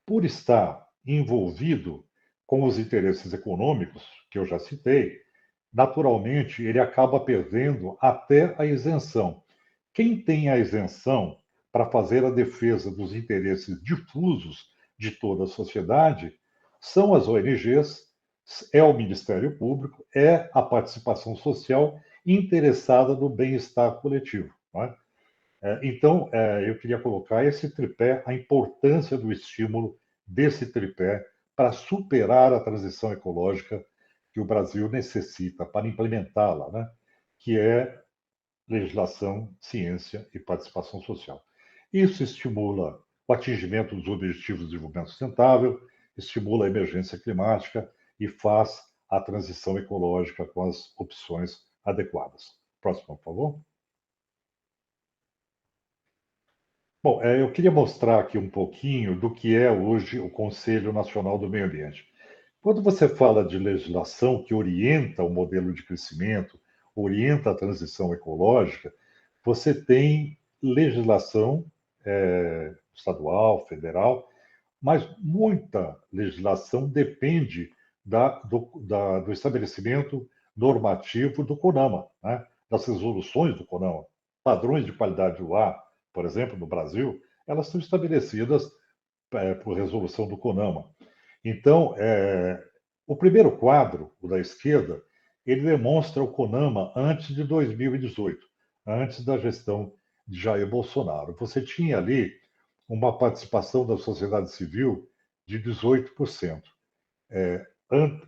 por estar envolvido com os interesses econômicos, que eu já citei, naturalmente ele acaba perdendo até a isenção. Quem tem a isenção para fazer a defesa dos interesses difusos de toda a sociedade são as ONGs, é o Ministério Público, é a participação social interessada no bem-estar coletivo, não é? Então, eu queria colocar esse tripé, a importância do estímulo desse tripé para superar a transição ecológica que o Brasil necessita para implementá-la, né? Que é legislação, ciência e participação social. Isso estimula o atingimento dos Objetivos de Desenvolvimento Sustentável, estimula a emergência climática e faz a transição ecológica com as opções adequadas. Próximo, por favor. Bom, eu queria mostrar aqui um pouquinho do que é hoje o Conselho Nacional do Meio Ambiente. Quando você fala de legislação que orienta o modelo de crescimento, orienta a transição ecológica, você tem legislação estadual, federal, mas muita legislação depende do estabelecimento normativo do CONAMA, né? Das resoluções do CONAMA. Padrões de qualidade do ar, por exemplo, no Brasil, elas são estabelecidas por resolução do CONAMA. Então, o primeiro quadro, o da esquerda, ele demonstra o CONAMA antes de 2018, antes da gestão de Jair Bolsonaro. Você tinha ali uma participação da sociedade civil de 18%,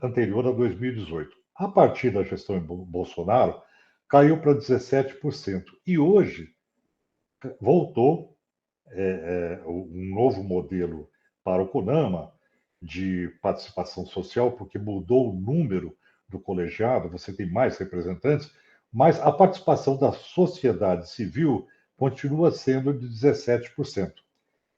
anterior a 2018. A partir da gestão Bolsonaro, caiu para 17%. E hoje voltou um novo modelo para o CONAMA de participação social, porque mudou o número do colegiado, você tem mais representantes, mas a participação da sociedade civil continua sendo de 17%.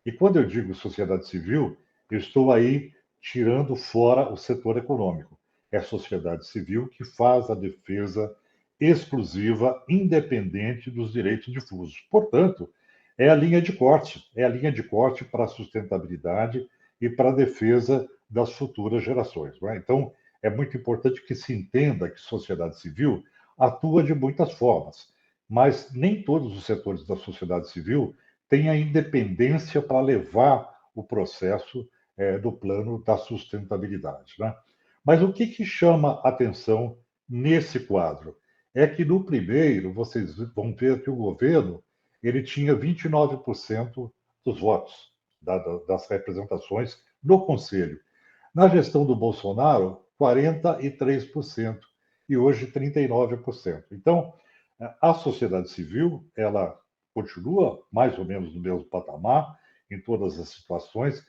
E quando eu digo sociedade civil, eu estou aí tirando fora o setor econômico. É a sociedade civil que faz a defesa exclusiva, independente dos direitos difusos. Portanto, é a linha de corte para a sustentabilidade e para a defesa das futuras gerações. Não é? Então, é muito importante que se entenda que sociedade civil atua de muitas formas, mas nem todos os setores da sociedade civil têm a independência para levar o processo do plano da sustentabilidade. Né? Mas o que chama atenção nesse quadro? É que no primeiro, vocês vão ver que o governo ele tinha 29% dos votos das representações no Conselho. Na gestão do Bolsonaro, 43% e hoje 39%. Então, a sociedade civil, ela continua mais ou menos no mesmo patamar em todas as situações,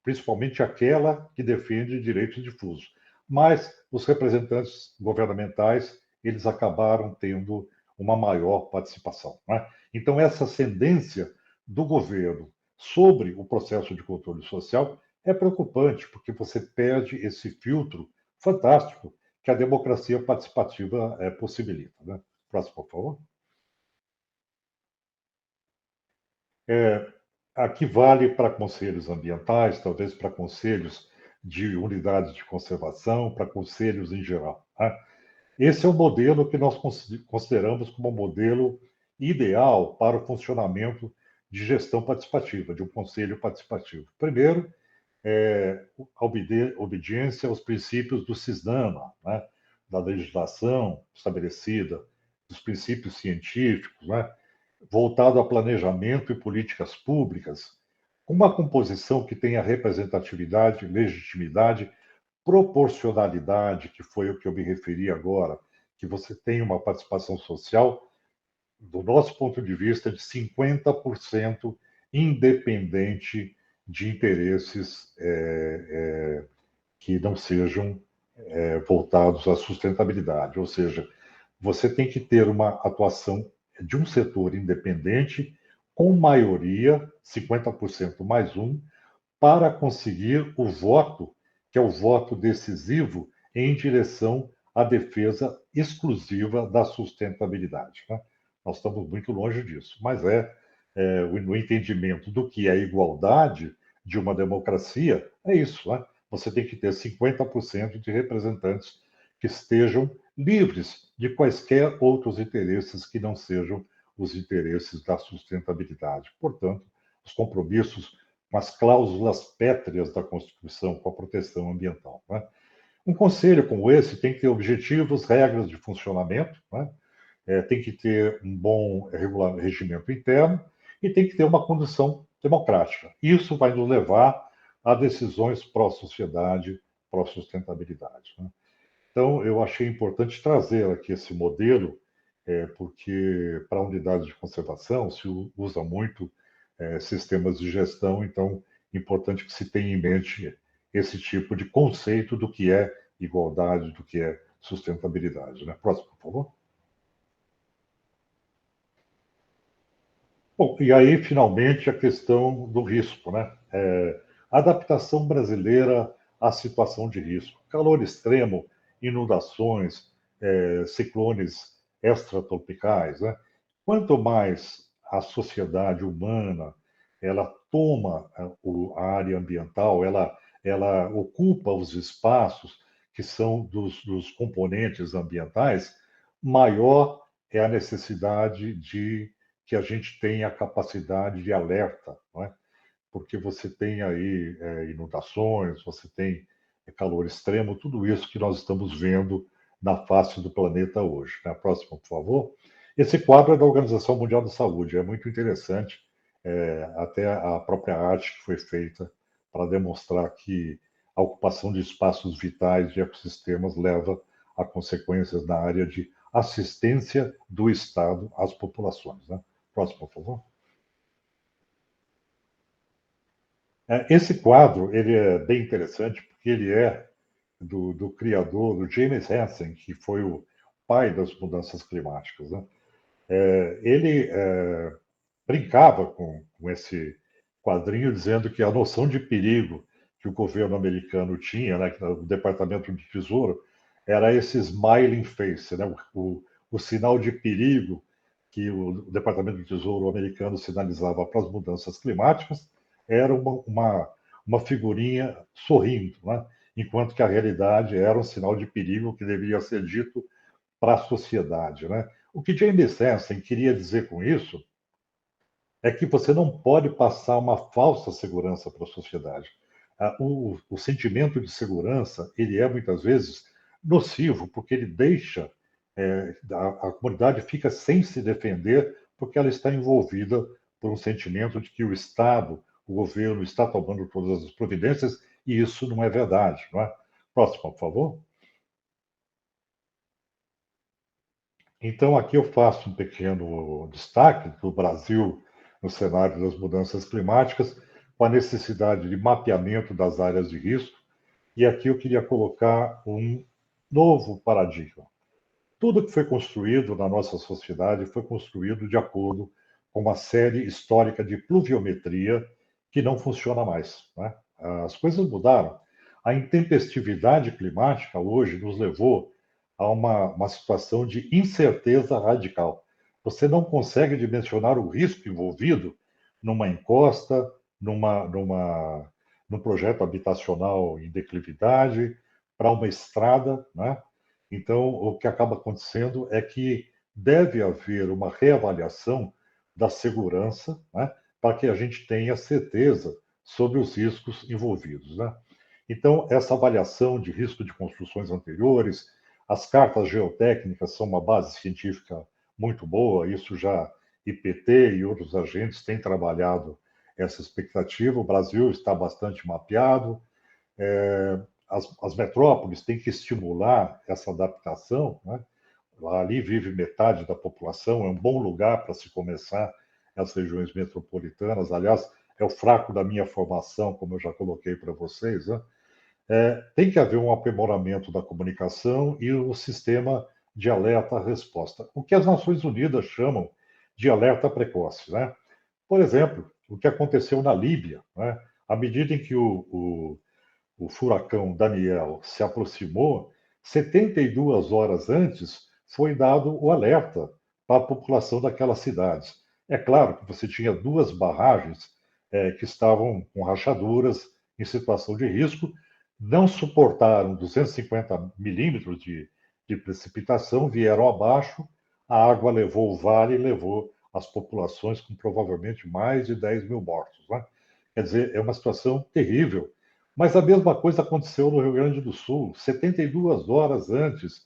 principalmente aquela que defende direitos difusos. Mas os representantes governamentais, eles acabaram tendo uma maior participação. Né? Então, essa ascendência do governo sobre o processo de controle social é preocupante, porque você perde esse filtro fantástico que a democracia participativa possibilita. Né? Próximo, por favor. Aqui vale para conselhos ambientais, talvez para conselhos de unidades de conservação, para conselhos em geral. Né? Esse é o modelo que nós consideramos como um modelo ideal para o funcionamento de gestão participativa, de um conselho participativo. Primeiro, a obediência aos princípios do CISNAMA, né? Da legislação estabelecida, dos princípios científicos, né? Voltado a planejamento e políticas públicas, com uma composição que tenha representatividade, legitimidade, proporcionalidade, que foi o que eu me referi agora, que você tem uma participação social, do nosso ponto de vista, de 50% independente de interesses que não sejam voltados à sustentabilidade. Ou seja, você tem que ter uma atuação de um setor independente com maioria, 50% mais um, para conseguir o voto, que é o voto decisivo em direção à defesa exclusiva da sustentabilidade. Né? Nós estamos muito longe disso, mas no entendimento do que é igualdade de uma democracia, é isso. Né? Você tem que ter 50% de representantes que estejam livres de quaisquer outros interesses que não sejam os interesses da sustentabilidade. Portanto, os compromissos com as cláusulas pétreas da Constituição, com a proteção ambiental. Né? Um conselho como esse tem que ter objetivos, regras de funcionamento, né? Tem que ter um bom regimento interno e tem que ter uma condução democrática. Isso vai nos levar a decisões pró-sociedade, pró-sustentabilidade. Né? Então, eu achei importante trazer aqui esse modelo, porque para unidades de conservação se usa muito sistemas de gestão, então é importante que se tenha em mente esse tipo de conceito do que é igualdade, do que é sustentabilidade. Né? Próximo, por favor. Bom, e aí, finalmente, a questão do risco, né? Adaptação brasileira à situação de risco. Calor extremo, inundações, ciclones extratropicais, né? Quanto mais a sociedade humana ela toma a área ambiental, ela ocupa os espaços que são dos componentes ambientais, maior é a necessidade de que a gente tenha a capacidade de alerta, não é? Porque você tem aí inundações, você tem calor extremo, tudo isso que nós estamos vendo na face do planeta hoje. Na próxima, por favor. Esse quadro é da Organização Mundial da Saúde, é muito interessante, até a própria arte que foi feita para demonstrar que a ocupação de espaços vitais de ecossistemas leva a consequências na área de assistência do Estado às populações. Né? Próximo, por favor. Esse quadro ele é bem interessante porque ele é do criador, do James Hansen, que foi o pai das mudanças climáticas. Né? Ele brincava com esse quadrinho, dizendo que a noção de perigo que o governo americano tinha, né, que o Departamento de Tesouro, era esse smiling face, né, o sinal de perigo que o Departamento de Tesouro americano sinalizava para as mudanças climáticas, era uma figurinha sorrindo, né, enquanto que a realidade era um sinal de perigo que deveria ser dito para a sociedade. Né? O que James Hansen queria dizer com isso é que você não pode passar uma falsa segurança para a sociedade. O sentimento de segurança, ele é muitas vezes nocivo, porque ele deixa, a comunidade fica sem se defender, porque ela está envolvida por um sentimento de que o Estado, o governo está tomando todas as providências, e isso não é verdade. Não é? Próximo, por favor. Então, aqui eu faço um pequeno destaque do Brasil no cenário das mudanças climáticas, com a necessidade de mapeamento das áreas de risco. E aqui eu queria colocar um novo paradigma. Tudo que foi construído na nossa sociedade foi construído de acordo com uma série histórica de pluviometria que não funciona mais. Né? As coisas mudaram. A intempestividade climática hoje nos levou a uma situação de incerteza radical. Você não consegue dimensionar o risco envolvido numa encosta, num projeto habitacional em declividade, para uma estrada, né? Então, o que acaba acontecendo é que deve haver uma reavaliação da segurança, né, para que a gente tenha certeza sobre os riscos envolvidos. Né? Então, essa avaliação de risco de construções anteriores, as cartas geotécnicas são uma base científica muito boa, isso já IPT e outros agentes têm trabalhado essa expectativa, o Brasil está bastante mapeado, as metrópoles têm que estimular essa adaptação, né? Ali vive metade da população, é um bom lugar para se começar as regiões metropolitanas. Aliás, é o fraco da minha formação, como eu já coloquei para vocês. Né? Tem que haver um aprimoramento da comunicação e o sistema de alerta-resposta, o que as Nações Unidas chamam de alerta precoce. Né? Por exemplo, o que aconteceu na Líbia, né? À medida em que o furacão Daniel se aproximou, 72 horas antes foi dado o alerta para a população daquelas cidades. É claro que você tinha duas barragens que estavam com rachaduras, em situação de risco, não suportaram 250 milímetros de precipitação, vieram abaixo, a água levou o vale e levou as populações com provavelmente mais de 10 mil mortos. Né? Quer dizer, é uma situação terrível. Mas a mesma coisa aconteceu no Rio Grande do Sul. 72 horas antes,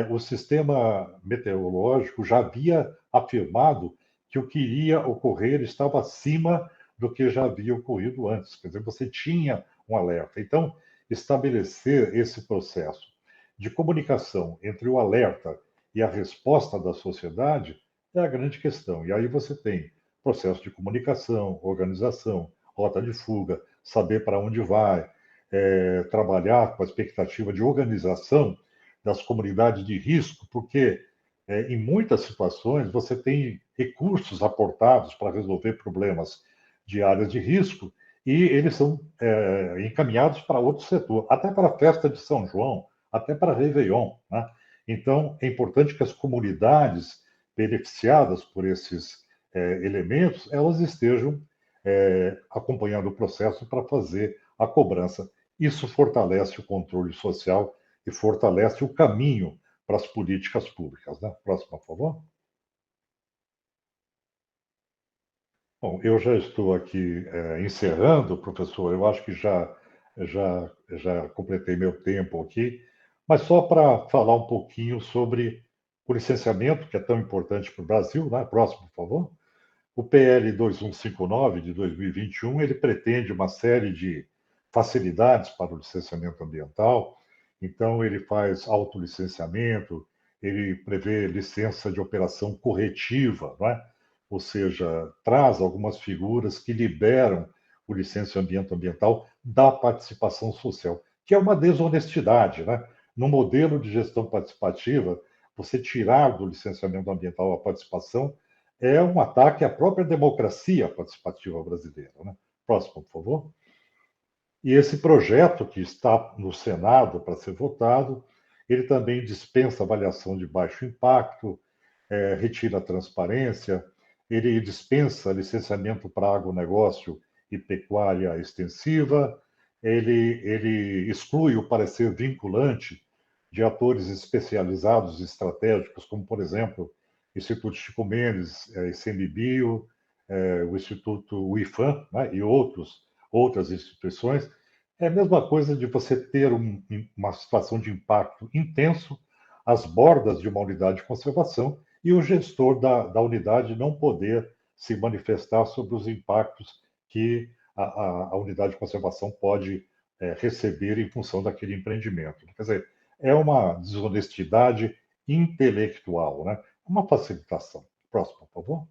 o sistema meteorológico já havia afirmado que o que iria ocorrer estava acima do que já havia ocorrido antes. Quer dizer, você tinha um alerta. Então, estabelecer esse processo de comunicação entre o alerta e a resposta da sociedade é a grande questão. E aí você tem processo de comunicação, organização, rota de fuga, saber para onde vai, trabalhar com a expectativa de organização das comunidades de risco, porque em muitas situações você tem recursos aportados para resolver problemas de áreas de risco e eles são encaminhados para outro setor, até para a festa de São João, até para Réveillon. Né? Então, é importante que as comunidades beneficiadas por esses elementos, elas estejam acompanhando o processo para fazer a cobrança. Isso fortalece o controle social e fortalece o caminho para as políticas públicas. Né? Próximo, por favor. Bom, eu já estou aqui encerrando, professor. Eu acho que já completei meu tempo aqui, mas só para falar um pouquinho sobre o licenciamento, que é tão importante para o Brasil. Né? Próximo, por favor. O PL 2159 de 2021, ele pretende uma série de facilidades para o licenciamento ambiental. Então, ele faz autolicenciamento, ele prevê licença de operação corretiva, não é? Ou seja, traz algumas figuras que liberam o licenciamento ambiental da participação social, que é uma desonestidade, né? No modelo de gestão participativa, você tirar do licenciamento ambiental a participação é um ataque à própria democracia participativa brasileira. Né? Próximo, por favor. E esse projeto que está no Senado para ser votado, ele também dispensa avaliação de baixo impacto, retira a transparência, ele dispensa licenciamento para agronegócio e pecuária extensiva, ele exclui o parecer vinculante de atores especializados e estratégicos, como, por exemplo, Instituto Chico Mendes, ICMBio, o Instituto UIFAM, né, e outras instituições. É a mesma coisa de você ter uma situação de impacto intenso às bordas de uma unidade de conservação e o gestor da unidade não poder se manifestar sobre os impactos que a unidade de conservação pode receber em função daquele empreendimento. Quer dizer, é uma desonestidade intelectual, né? Uma facilitação. Próximo, por favor.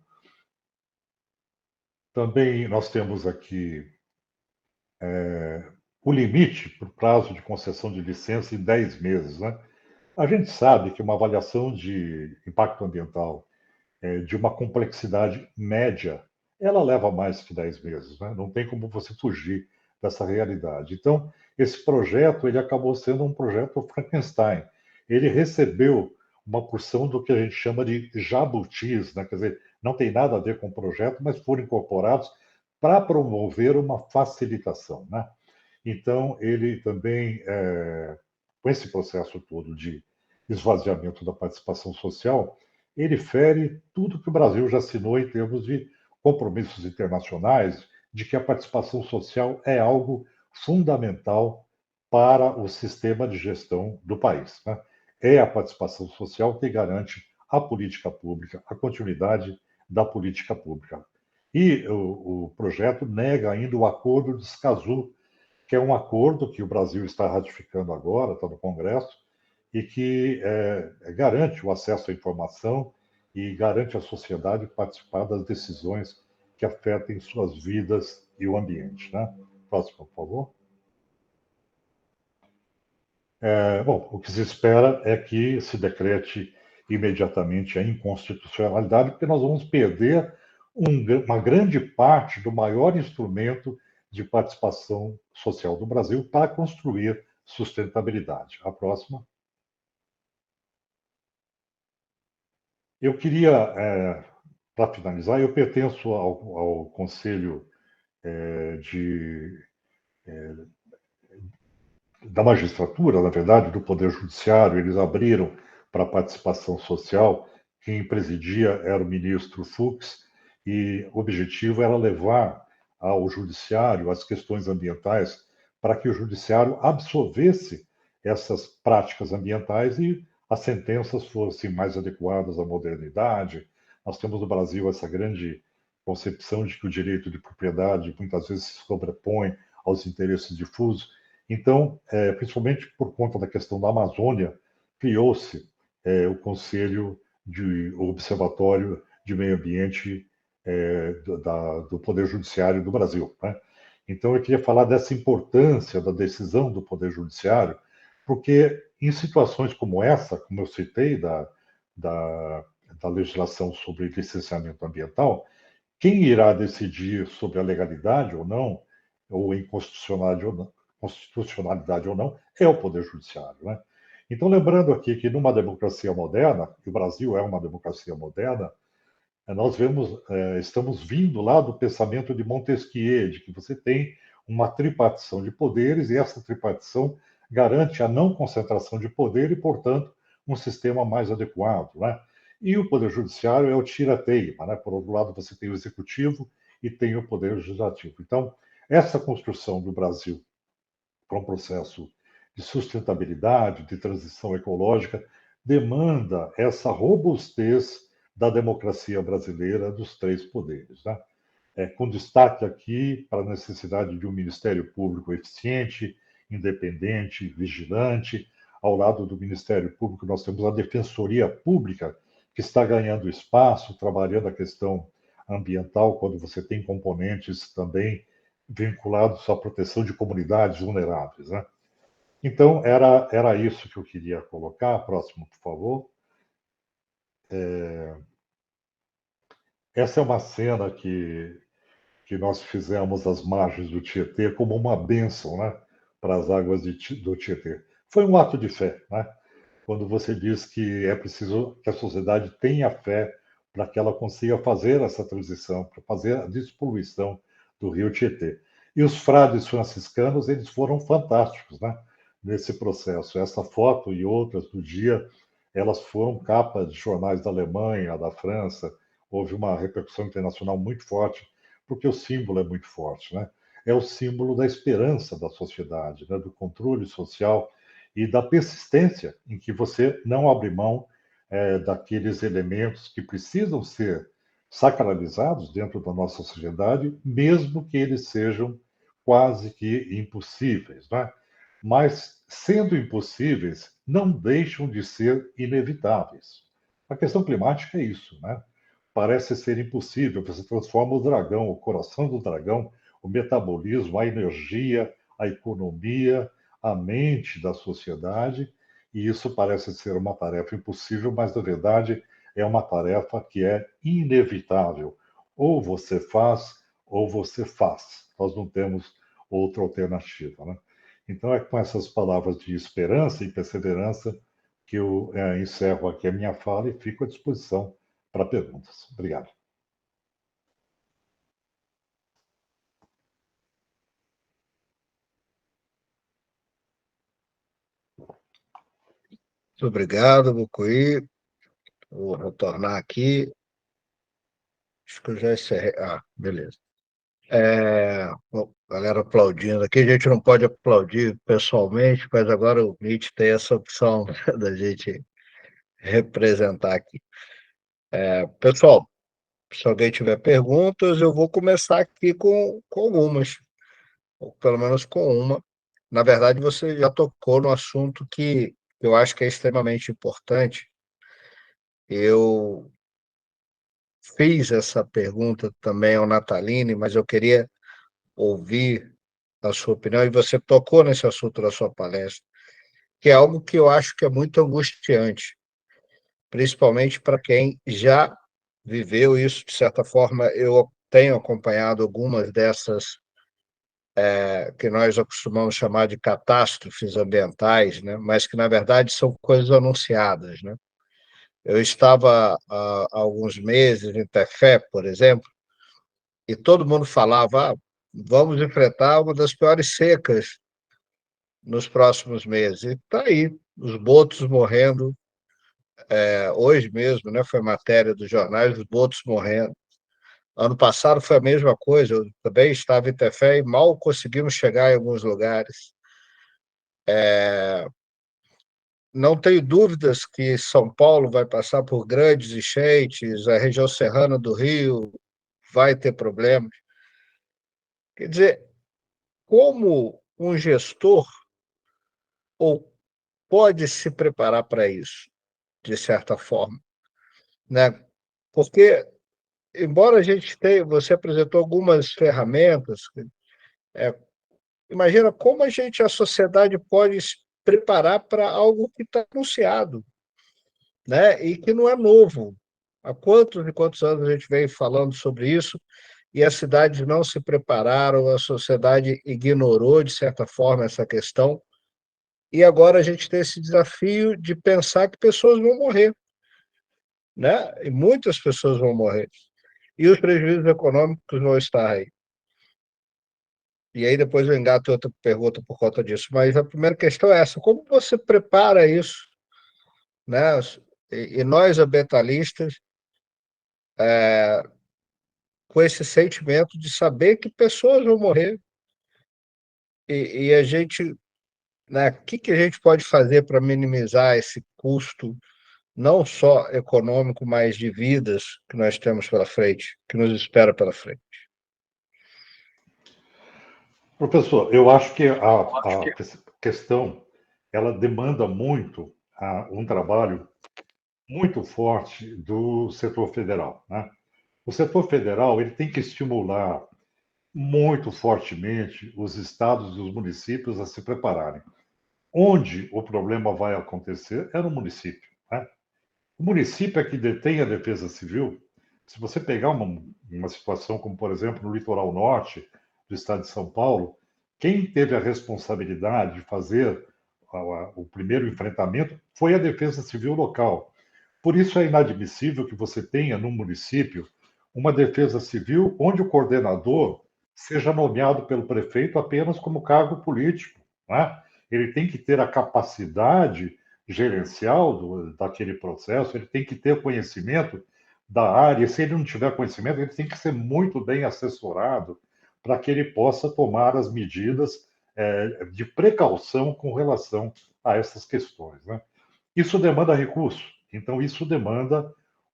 Também nós temos aqui o limite para o prazo de concessão de licença em 10 meses. Né? A gente sabe que uma avaliação de impacto ambiental de uma complexidade média, ela leva mais que 10 meses. Né? Não tem como você fugir dessa realidade. Então, esse projeto ele acabou sendo um projeto Frankenstein. Ele recebeu uma porção do que a gente chama de jabutis, né? Quer dizer, não tem nada a ver com o projeto, mas foram incorporados para promover uma facilitação. Né? Então, ele também, com esse processo todo de esvaziamento da participação social, ele fere tudo que o Brasil já assinou em termos de compromissos internacionais, de que a participação social é algo fundamental para o sistema de gestão do país. Né? É a participação social que garante a política pública, a continuidade da política pública. E o projeto nega ainda o acordo de Escazú, que é um acordo que o Brasil está ratificando agora, está no Congresso, e que garante o acesso à informação e garante à sociedade participar das decisões que afetem suas vidas e o ambiente. Né? Próximo, por favor. Bom, o que se espera é que se decrete imediatamente a inconstitucionalidade, porque nós vamos perder uma grande parte do maior instrumento de participação social do Brasil para construir sustentabilidade. A próxima. Eu queria, para finalizar, eu pertenço ao Conselho de, da Magistratura, na verdade, do Poder Judiciário. Eles abriram para a participação social. Quem presidia era o ministro Fux, e o objetivo era levar ao Judiciário as questões ambientais para que o Judiciário absorvesse essas práticas ambientais e as sentenças fossem mais adequadas à modernidade. Nós temos no Brasil essa grande concepção de que o direito de propriedade muitas vezes se sobrepõe aos interesses difusos. Então, principalmente por conta da questão da Amazônia, criou-se o Observatório de Meio Ambiente do Poder Judiciário do Brasil. Né? Então, eu queria falar dessa importância da decisão do Poder Judiciário, porque em situações como essa, como eu citei, da, da legislação sobre licenciamento ambiental, quem irá decidir sobre a legalidade ou não, ou inconstitucionalidade ou não, constitucionalidade ou não, é o Poder Judiciário. Né? Então, lembrando aqui que numa democracia moderna, e o Brasil é uma democracia moderna, nós vemos, estamos vindo lá do pensamento de Montesquieu, de que você tem uma tripartição de poderes e essa tripartição garante a não concentração de poder e, portanto, um sistema mais adequado, né? E o poder judiciário é o tira-teima, né? Por outro lado, você tem o executivo e tem o poder legislativo. Então, essa construção do Brasil para um processo de sustentabilidade, de transição ecológica, demanda essa robustez da democracia brasileira dos três poderes, né? Com destaque aqui para a necessidade de um Ministério Público eficiente, independente, vigilante. Ao lado do Ministério Público, nós temos a Defensoria Pública, que está ganhando espaço, trabalhando a questão ambiental, quando você tem componentes também vinculados à proteção de comunidades vulneráveis, né? Então, era isso que eu queria colocar. Próximo, por favor. Essa é uma cena que nós fizemos às margens do Tietê como uma bênção, né, para as águas do Tietê. Foi um ato de fé, né? Quando você diz que é preciso que a sociedade tenha fé para que ela consiga fazer essa transição, para fazer a despoluição do rio Tietê. E os frades franciscanos, eles foram fantásticos, né, nesse processo. Essa foto e outras do dia, elas foram capa de jornais da Alemanha, da França. Houve uma repercussão internacional muito forte, porque o símbolo é muito forte, né? É o símbolo da esperança da sociedade, né, do controle social e da persistência em que você não abre mão daqueles elementos que precisam ser sacralizados dentro da nossa sociedade, mesmo que eles sejam quase que impossíveis, né? Mas, sendo impossíveis, não deixam de ser inevitáveis. A questão climática é isso, né? Parece ser impossível, você transforma o dragão, o coração do dragão, o metabolismo, a energia, a economia, a mente da sociedade, e isso parece ser uma tarefa impossível, mas na verdade é uma tarefa que é inevitável. Ou você faz, ou você faz. Nós não temos outra alternativa, né? Então é com essas palavras de esperança e perseverança que eu encerro aqui a minha fala e fico à disposição para perguntas. Obrigado. Muito obrigado, Bucuí. Vou retornar aqui. Acho que eu já encerrei. Ah, beleza. Bom, galera aplaudindo aqui. A gente não pode aplaudir pessoalmente, mas agora o Meet tem essa opção da gente representar aqui. Pessoal, se alguém tiver perguntas, eu vou começar aqui com algumas, ou pelo menos com uma. Na verdade, você já tocou no assunto que eu acho que é extremamente importante. Eu fiz essa pergunta também ao Nataline, mas eu queria ouvir a sua opinião, e você tocou nesse assunto da sua palestra, que é algo que eu acho que é muito angustiante, principalmente para quem já viveu isso, de certa forma. Eu tenho acompanhado algumas dessas que nós acostumamos chamar de catástrofes ambientais, né? Mas que, na verdade, são coisas anunciadas, né? Eu estava há alguns meses em Tefé, por exemplo, e todo mundo falava: vamos enfrentar uma das piores secas nos próximos meses. E está aí, os botos morrendo. Hoje mesmo, né, foi matéria dos jornais, os botos morrendo. Ano passado foi a mesma coisa, eu também estava em Tefé e mal conseguimos chegar em alguns lugares. Não tenho dúvidas que São Paulo vai passar por grandes enchentes, a região serrana do Rio vai ter problemas. Quer dizer, como um gestor ou pode se preparar para isso, de certa forma, né? Porque, embora a gente tenha, você apresentou algumas ferramentas, é, imagina como a sociedade pode se preparar para algo que está anunciado, né? E que não é novo. Há quantos e quantos anos a gente vem falando sobre isso e as cidades não se prepararam, a sociedade ignorou, de certa forma, essa questão, e agora a gente tem esse desafio de pensar que pessoas vão morrer, né? E muitas pessoas vão morrer. E os prejuízos econômicos vão estar aí. E aí depois eu engato outra pergunta por conta disso. Mas a primeira questão é essa: como você prepara isso, né? E nós, ambientalistas, com esse sentimento de saber que pessoas vão morrer e a gente, né? O que que a gente pode fazer para minimizar esse custo, não só econômico, mas de vidas que nós temos pela frente, que nos espera pela frente? Professor, eu acho que a questão ela demanda muito um trabalho muito forte do setor federal, né? O setor federal ele tem que estimular muito fortemente os estados e os municípios a se prepararem. Onde o problema vai acontecer é no município, né? O município é que detém a defesa civil. Se você pegar uma situação como, por exemplo, no litoral norte do estado de São Paulo, quem teve a responsabilidade de fazer o primeiro enfrentamento foi a defesa civil local. Por isso é inadmissível que você tenha no município uma defesa civil onde o coordenador seja nomeado pelo prefeito apenas como cargo político, né? Ele tem que ter a capacidade gerencial daquele processo, ele tem que ter conhecimento da área. Se ele não tiver conhecimento, ele tem que ser muito bem assessorado para que ele possa tomar as medidas de precaução com relação a essas questões, né? Isso demanda recurso, então isso demanda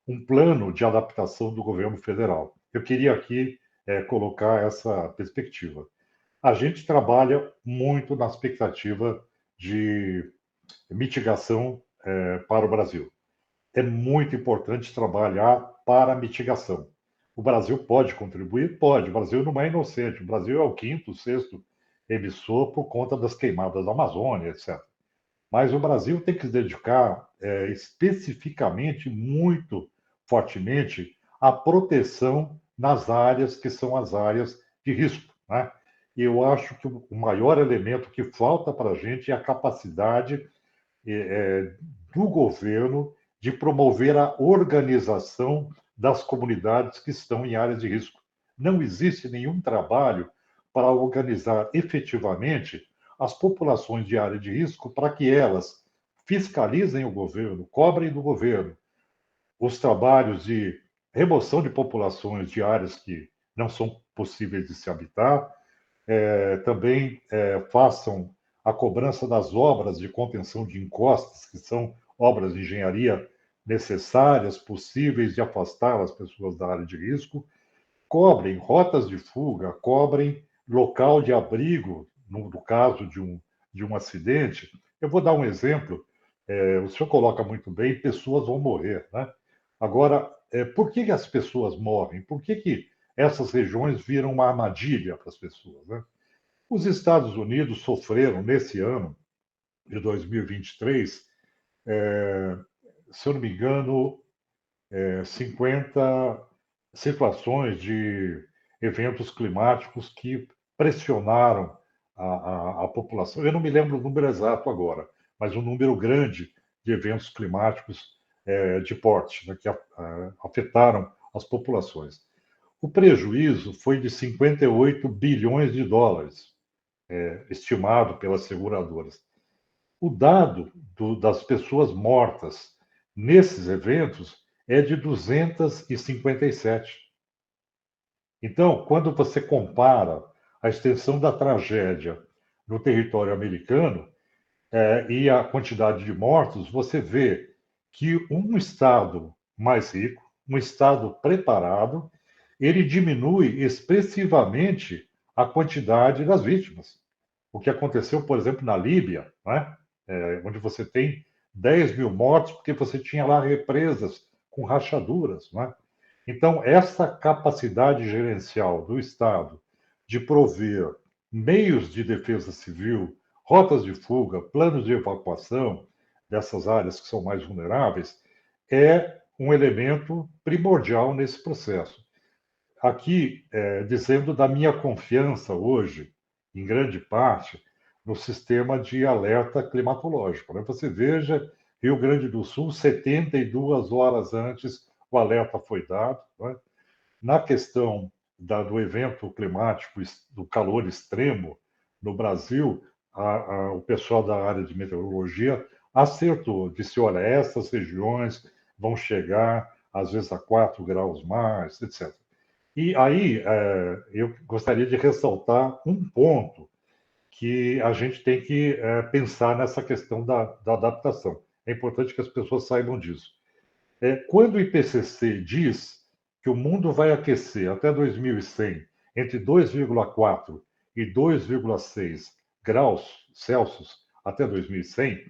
um plano de adaptação do governo federal. Eu queria aqui colocar essa perspectiva. A gente trabalha muito na expectativa de mitigação para o Brasil. É muito importante trabalhar para a mitigação. O Brasil pode contribuir? Pode. O Brasil não é inocente. O Brasil é o quinto, sexto emissor por conta das queimadas da Amazônia, etc. Mas o Brasil tem que se dedicar especificamente, muito fortemente, à proteção nas áreas que são as áreas de risco, né? E eu acho que o maior elemento que falta para a gente é a capacidade do governo de promover a organização das comunidades que estão em áreas de risco. Não existe nenhum trabalho para organizar efetivamente as populações de área de risco para que elas fiscalizem o governo, cobrem do governo os trabalhos de remoção de populações de áreas que não são possíveis de se habitar, também façam a cobrança das obras de contenção de encostas, que são obras de engenharia necessárias, possíveis de afastar as pessoas da área de risco, cobrem rotas de fuga, cobrem local de abrigo, no caso de um acidente. Eu vou dar um exemplo. O senhor coloca muito bem, pessoas vão morrer, né? Agora, por que as pessoas morrem? Por que essas regiões viram uma armadilha para as pessoas, né? Os Estados Unidos sofreram, nesse ano de 2023, se eu não me engano, 50 situações de eventos climáticos que pressionaram a população. Eu não me lembro o número exato agora, mas um número grande de eventos climáticos de porte, né, que afetaram as populações. O prejuízo foi de 58 bilhões de dólares, estimado pelas seguradoras. O dado das pessoas mortas nesses eventos é de 257. Então, quando você compara a extensão da tragédia no território americano e a quantidade de mortos, você vê que um estado mais rico, um estado preparado, ele diminui expressivamente a quantidade das vítimas. O que aconteceu, por exemplo, na Líbia, né? Onde você tem 10 mil mortos, porque você tinha lá represas com rachaduras. Né? Então, essa capacidade gerencial do Estado de prover meios de defesa civil, rotas de fuga, planos de evacuação dessas áreas que são mais vulneráveis, é um elemento primordial nesse processo. Aqui, dizendo da minha confiança hoje, em grande parte, no sistema de alerta climatológico. Né? Você veja, Rio Grande do Sul, 72 horas antes, o alerta foi dado. Né? Na questão do evento climático, do calor extremo no Brasil, o pessoal da área de meteorologia acertou, disse, olha, essas regiões vão chegar, às vezes, a 4 graus mais, etc. E aí, eu gostaria de ressaltar um ponto que a gente tem que pensar nessa questão da adaptação. É importante que as pessoas saibam disso. Quando o IPCC diz que o mundo vai aquecer até 2100 entre 2,4 e 2,6 graus Celsius até 2100,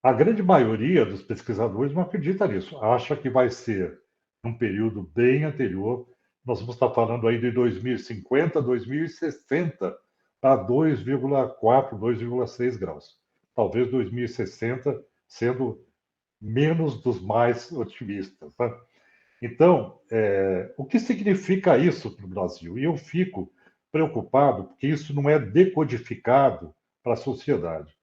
a grande maioria dos pesquisadores não acredita nisso. Acha que vai ser num período bem anterior. Nós vamos estar falando aí de 2050, 2060 para 2,4, 2,6 graus. Talvez 2060 sendo menos dos mais otimistas. Tá? Então, o que significa isso para o Brasil? E eu fico preocupado porque isso não é decodificado para a sociedade.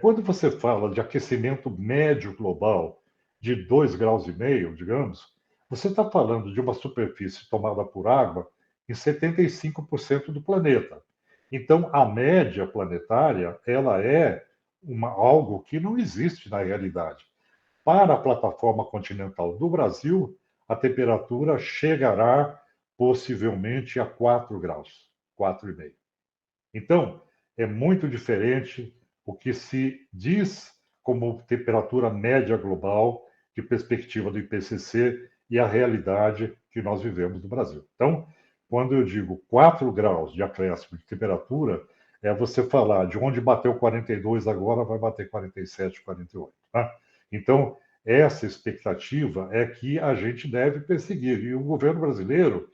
Quando você fala de aquecimento médio global de 2,5 graus, digamos, você está falando de uma superfície tomada por água em 75% do planeta. Então, a média planetária ela é algo que não existe na realidade. Para a plataforma continental do Brasil, a temperatura chegará possivelmente a 4 graus, 4,5. Então, é muito diferente o que se diz como temperatura média global de perspectiva do IPCC e a realidade que nós vivemos no Brasil. Então, quando eu digo 4 graus de acréscimo de temperatura, é você falar de onde bateu 42 agora vai bater 47, 48. Tá? Então, essa expectativa é que a gente deve perseguir. E o governo brasileiro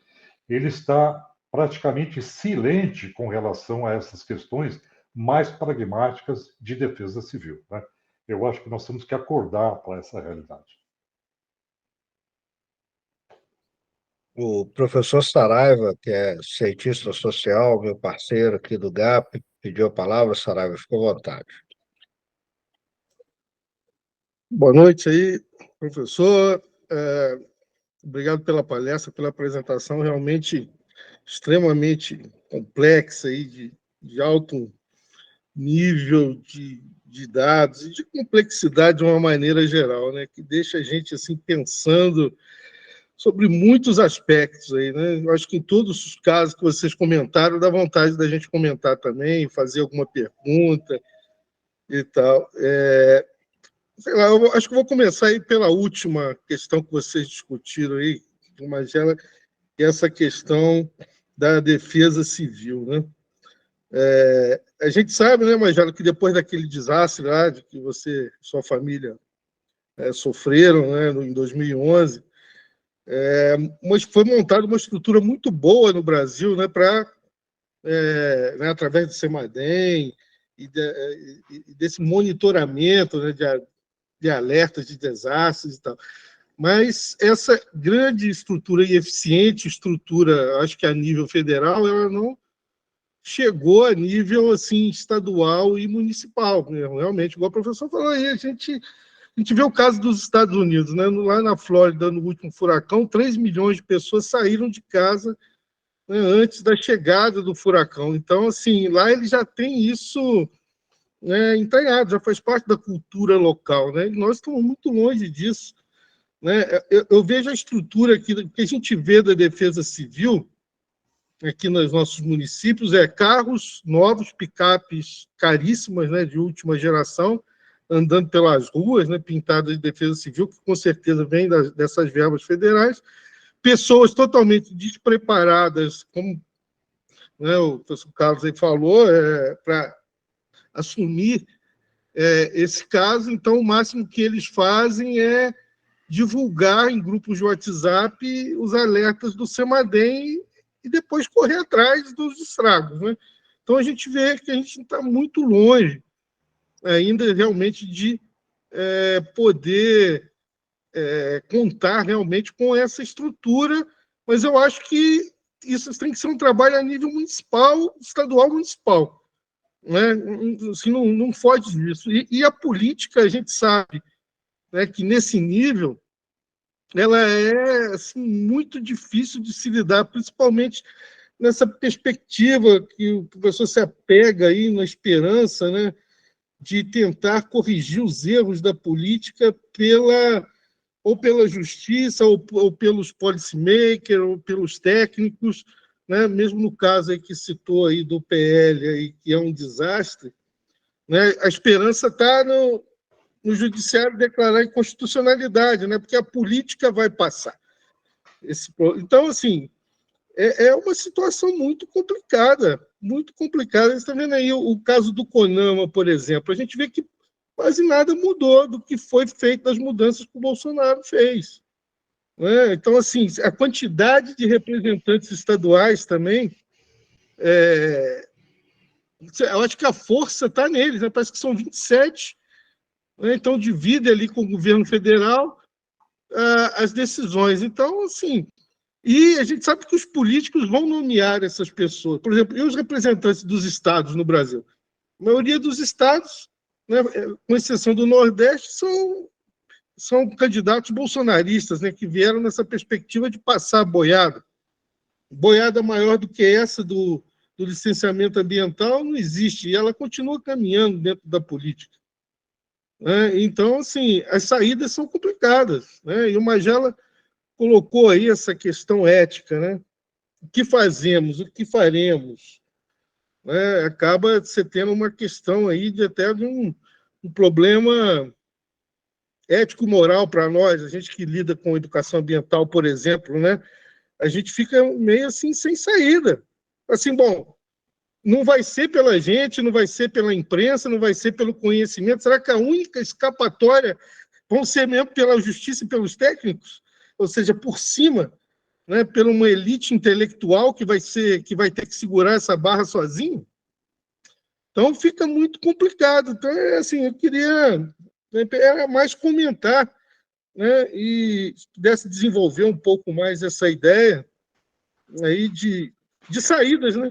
ele está praticamente silente com relação a essas questões mais pragmáticas de defesa civil. Né? Eu acho que nós temos que acordar para essa realidade. O professor Saraiva, que é cientista social, meu parceiro aqui do GAP, pediu a palavra. Saraiva, fica à vontade. Boa noite aí, professor. Obrigado pela palestra, pela apresentação realmente extremamente complexa aí, de alto nível de dados e de complexidade de uma maneira geral, né? Que deixa a gente assim pensando sobre muitos aspectos aí, né? Eu acho que em todos os casos que vocês comentaram, dá vontade da gente comentar também, fazer alguma pergunta e tal. Sei lá, eu acho que vou começar aí pela última questão que vocês discutiram aí, Magela, que é essa questão da defesa civil, né? A gente sabe, né, Magela, que depois daquele desastre lá, de que você e sua família sofreram, né, em 2011, mas foi montada uma estrutura muito boa no Brasil, né, para, né, através do CEMADEM e desse monitoramento, né, de alertas de desastres e tal. Mas essa grande estrutura e eficiente estrutura, acho que a nível federal, ela não chegou a nível assim estadual e municipal, né? Realmente, igual o professor falou aí, a gente vê o caso dos Estados Unidos, né? Lá na Flórida, no último furacão, 3 milhões de pessoas saíram de casa, né, antes da chegada do furacão. Então, assim, lá ele já tem isso, né, entranhado, já faz parte da cultura local, né? E nós estamos muito longe disso, né? Eu vejo a estrutura que a gente vê da defesa civil aqui nos nossos municípios, carros novos, picapes caríssimas, né, de última geração, andando pelas ruas, né, pintadas de defesa civil, que com certeza vem dessas verbas federais, pessoas totalmente despreparadas, como, né, o professor Carlos aí falou, para assumir esse caso. Então, o máximo que eles fazem é divulgar em grupos de WhatsApp os alertas do CEMADEM e depois correr atrás dos estragos, né? Então, a gente vê que a gente está muito longe ainda realmente de poder contar realmente com essa estrutura, mas eu acho que isso tem que ser um trabalho a nível municipal, estadual municipal. né? Assim, não foge disso. E a política, a gente sabe, né, que nesse nível ela é assim, muito difícil de se lidar, principalmente nessa perspectiva que o professor se apega aí na esperança, né, de tentar corrigir os erros da política ou pela justiça, ou pelos policymakers, ou pelos técnicos, né? Mesmo no caso aí que citou aí do PL, aí, que é um desastre, né? A esperança está no judiciário declarar inconstitucionalidade, né? Porque a política vai passar. Então, assim, é uma situação muito complicada, muito complicada. Você está vendo aí o caso do CONAMA, por exemplo. A gente vê que quase nada mudou do que foi feito das mudanças que o Bolsonaro fez, né? Então, assim, a quantidade de representantes estaduais também, eu acho que a força está neles, né? Parece que são 27, né? Então divide ali com o governo federal as decisões. Então, assim, e a gente sabe que os políticos vão nomear essas pessoas. Por exemplo, e os representantes dos estados no Brasil? A maioria dos estados, né, com exceção do Nordeste, são candidatos bolsonaristas, né, que vieram nessa perspectiva de passar a boiada. Boiada maior do que essa do licenciamento ambiental não existe, e ela continua caminhando dentro da política, né? Então, assim, as saídas são complicadas, né? E o Magela colocou aí essa questão ética, né? O que fazemos, o que faremos, né? Acaba você tendo uma questão aí até de um problema ético-moral para nós, a gente que lida com educação ambiental, por exemplo, né? A gente fica meio assim sem saída. Assim, bom, não vai ser pela gente, não vai ser pela imprensa, não vai ser pelo conhecimento. Será que a única escapatória vão ser mesmo pela justiça e pelos técnicos? Ou seja, por cima, né, por uma elite intelectual que vai ter que segurar essa barra sozinho? Então fica muito complicado. Então, assim, eu queria mais comentar, né, e se pudesse desenvolver um pouco mais essa ideia aí de saídas, né?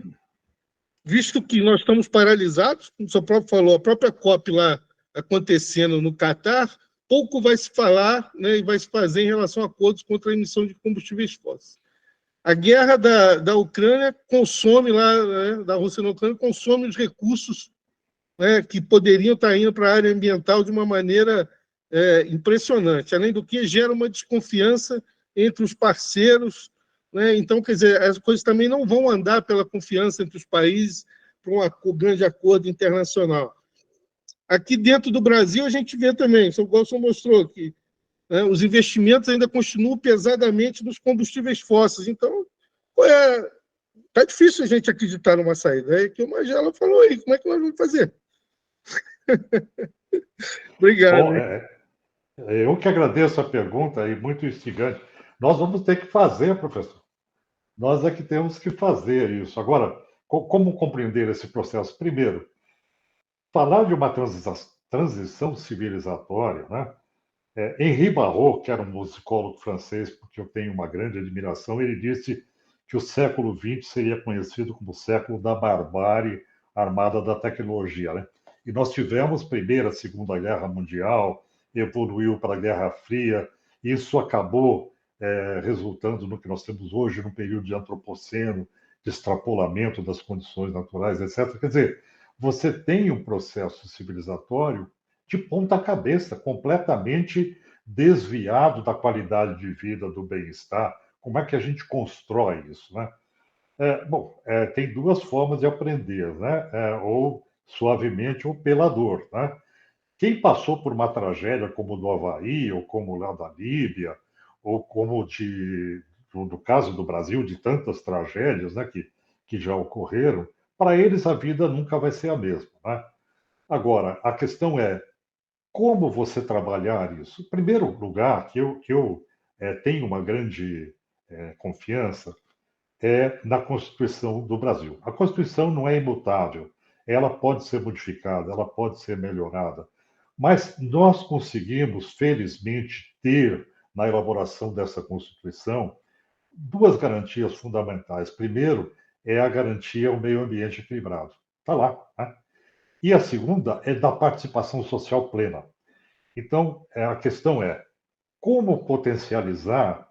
Visto que nós estamos paralisados, como o senhor próprio falou, a própria COP lá acontecendo no Catar, pouco vai se falar, né, e vai se fazer em relação a acordos contra a emissão de combustíveis fósseis. A guerra da Ucrânia consome lá, né, da Rússia na Ucrânia, consome os recursos, né, que poderiam estar indo para a área ambiental de uma maneira impressionante. Além do que, gera uma desconfiança entre os parceiros, né? Então, quer dizer, as coisas também não vão andar pela confiança entre os países para um grande acordo internacional. Aqui dentro do Brasil, a gente vê também, o Wilson mostrou que, né, os investimentos ainda continuam pesadamente nos combustíveis fósseis. Então, tá difícil a gente acreditar numa saída. É que o Magela falou aí, como é que nós vamos fazer? Obrigado. Bom, eu que agradeço a pergunta e muito instigante. Nós vamos ter que fazer, professor. Nós é que temos que fazer isso. Agora, como compreender esse processo? Primeiro, falar de uma transição civilizatória, né? Henri Barrault, que era um musicólogo francês, porque eu tenho uma grande admiração, ele disse que o século XX seria conhecido como o século da barbárie armada da tecnologia, né? E nós tivemos Primeira, Segunda Guerra Mundial, evoluiu para a Guerra Fria, e isso acabou resultando no que nós temos hoje, no período de antropoceno, de extrapolamento das condições naturais, etc. Quer dizer, você tem um processo civilizatório de ponta cabeça, completamente desviado da qualidade de vida, do bem-estar. Como é que a gente constrói isso, né? Tem duas formas de aprender, né? Ou suavemente ou pela dor, né? Quem passou por uma tragédia como do Havaí, ou como lá da Líbia, ou como do caso do Brasil, de tantas tragédias, né, que já ocorreram, para eles a vida nunca vai ser a mesma, né? Agora, a questão é como você trabalhar isso. Em primeiro lugar, que eu tenho uma grande confiança, é na Constituição do Brasil. A Constituição não é imutável, ela pode ser modificada, ela pode ser melhorada, mas nós conseguimos, felizmente, ter na elaboração dessa Constituição duas garantias fundamentais. Primeiro, é a garantia ao meio ambiente equilibrado. Está lá, né? E a segunda é da participação social plena. Então, a questão é como potencializar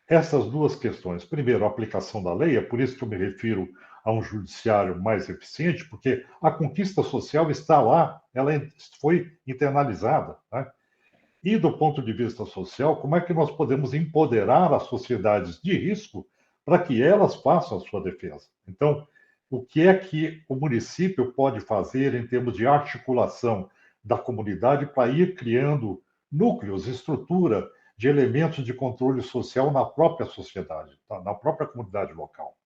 essas duas questões. Primeiro, a aplicação da lei, é por isso que eu me refiro a um judiciário mais eficiente, porque a conquista social está lá, ela foi internalizada, né? E do ponto de vista social, como é que nós podemos empoderar as sociedades de risco para que elas façam a sua defesa? Então, o que é que o município pode fazer em termos de articulação da comunidade para ir criando núcleos, estrutura de elementos de controle social na própria sociedade, tá? Na própria comunidade local?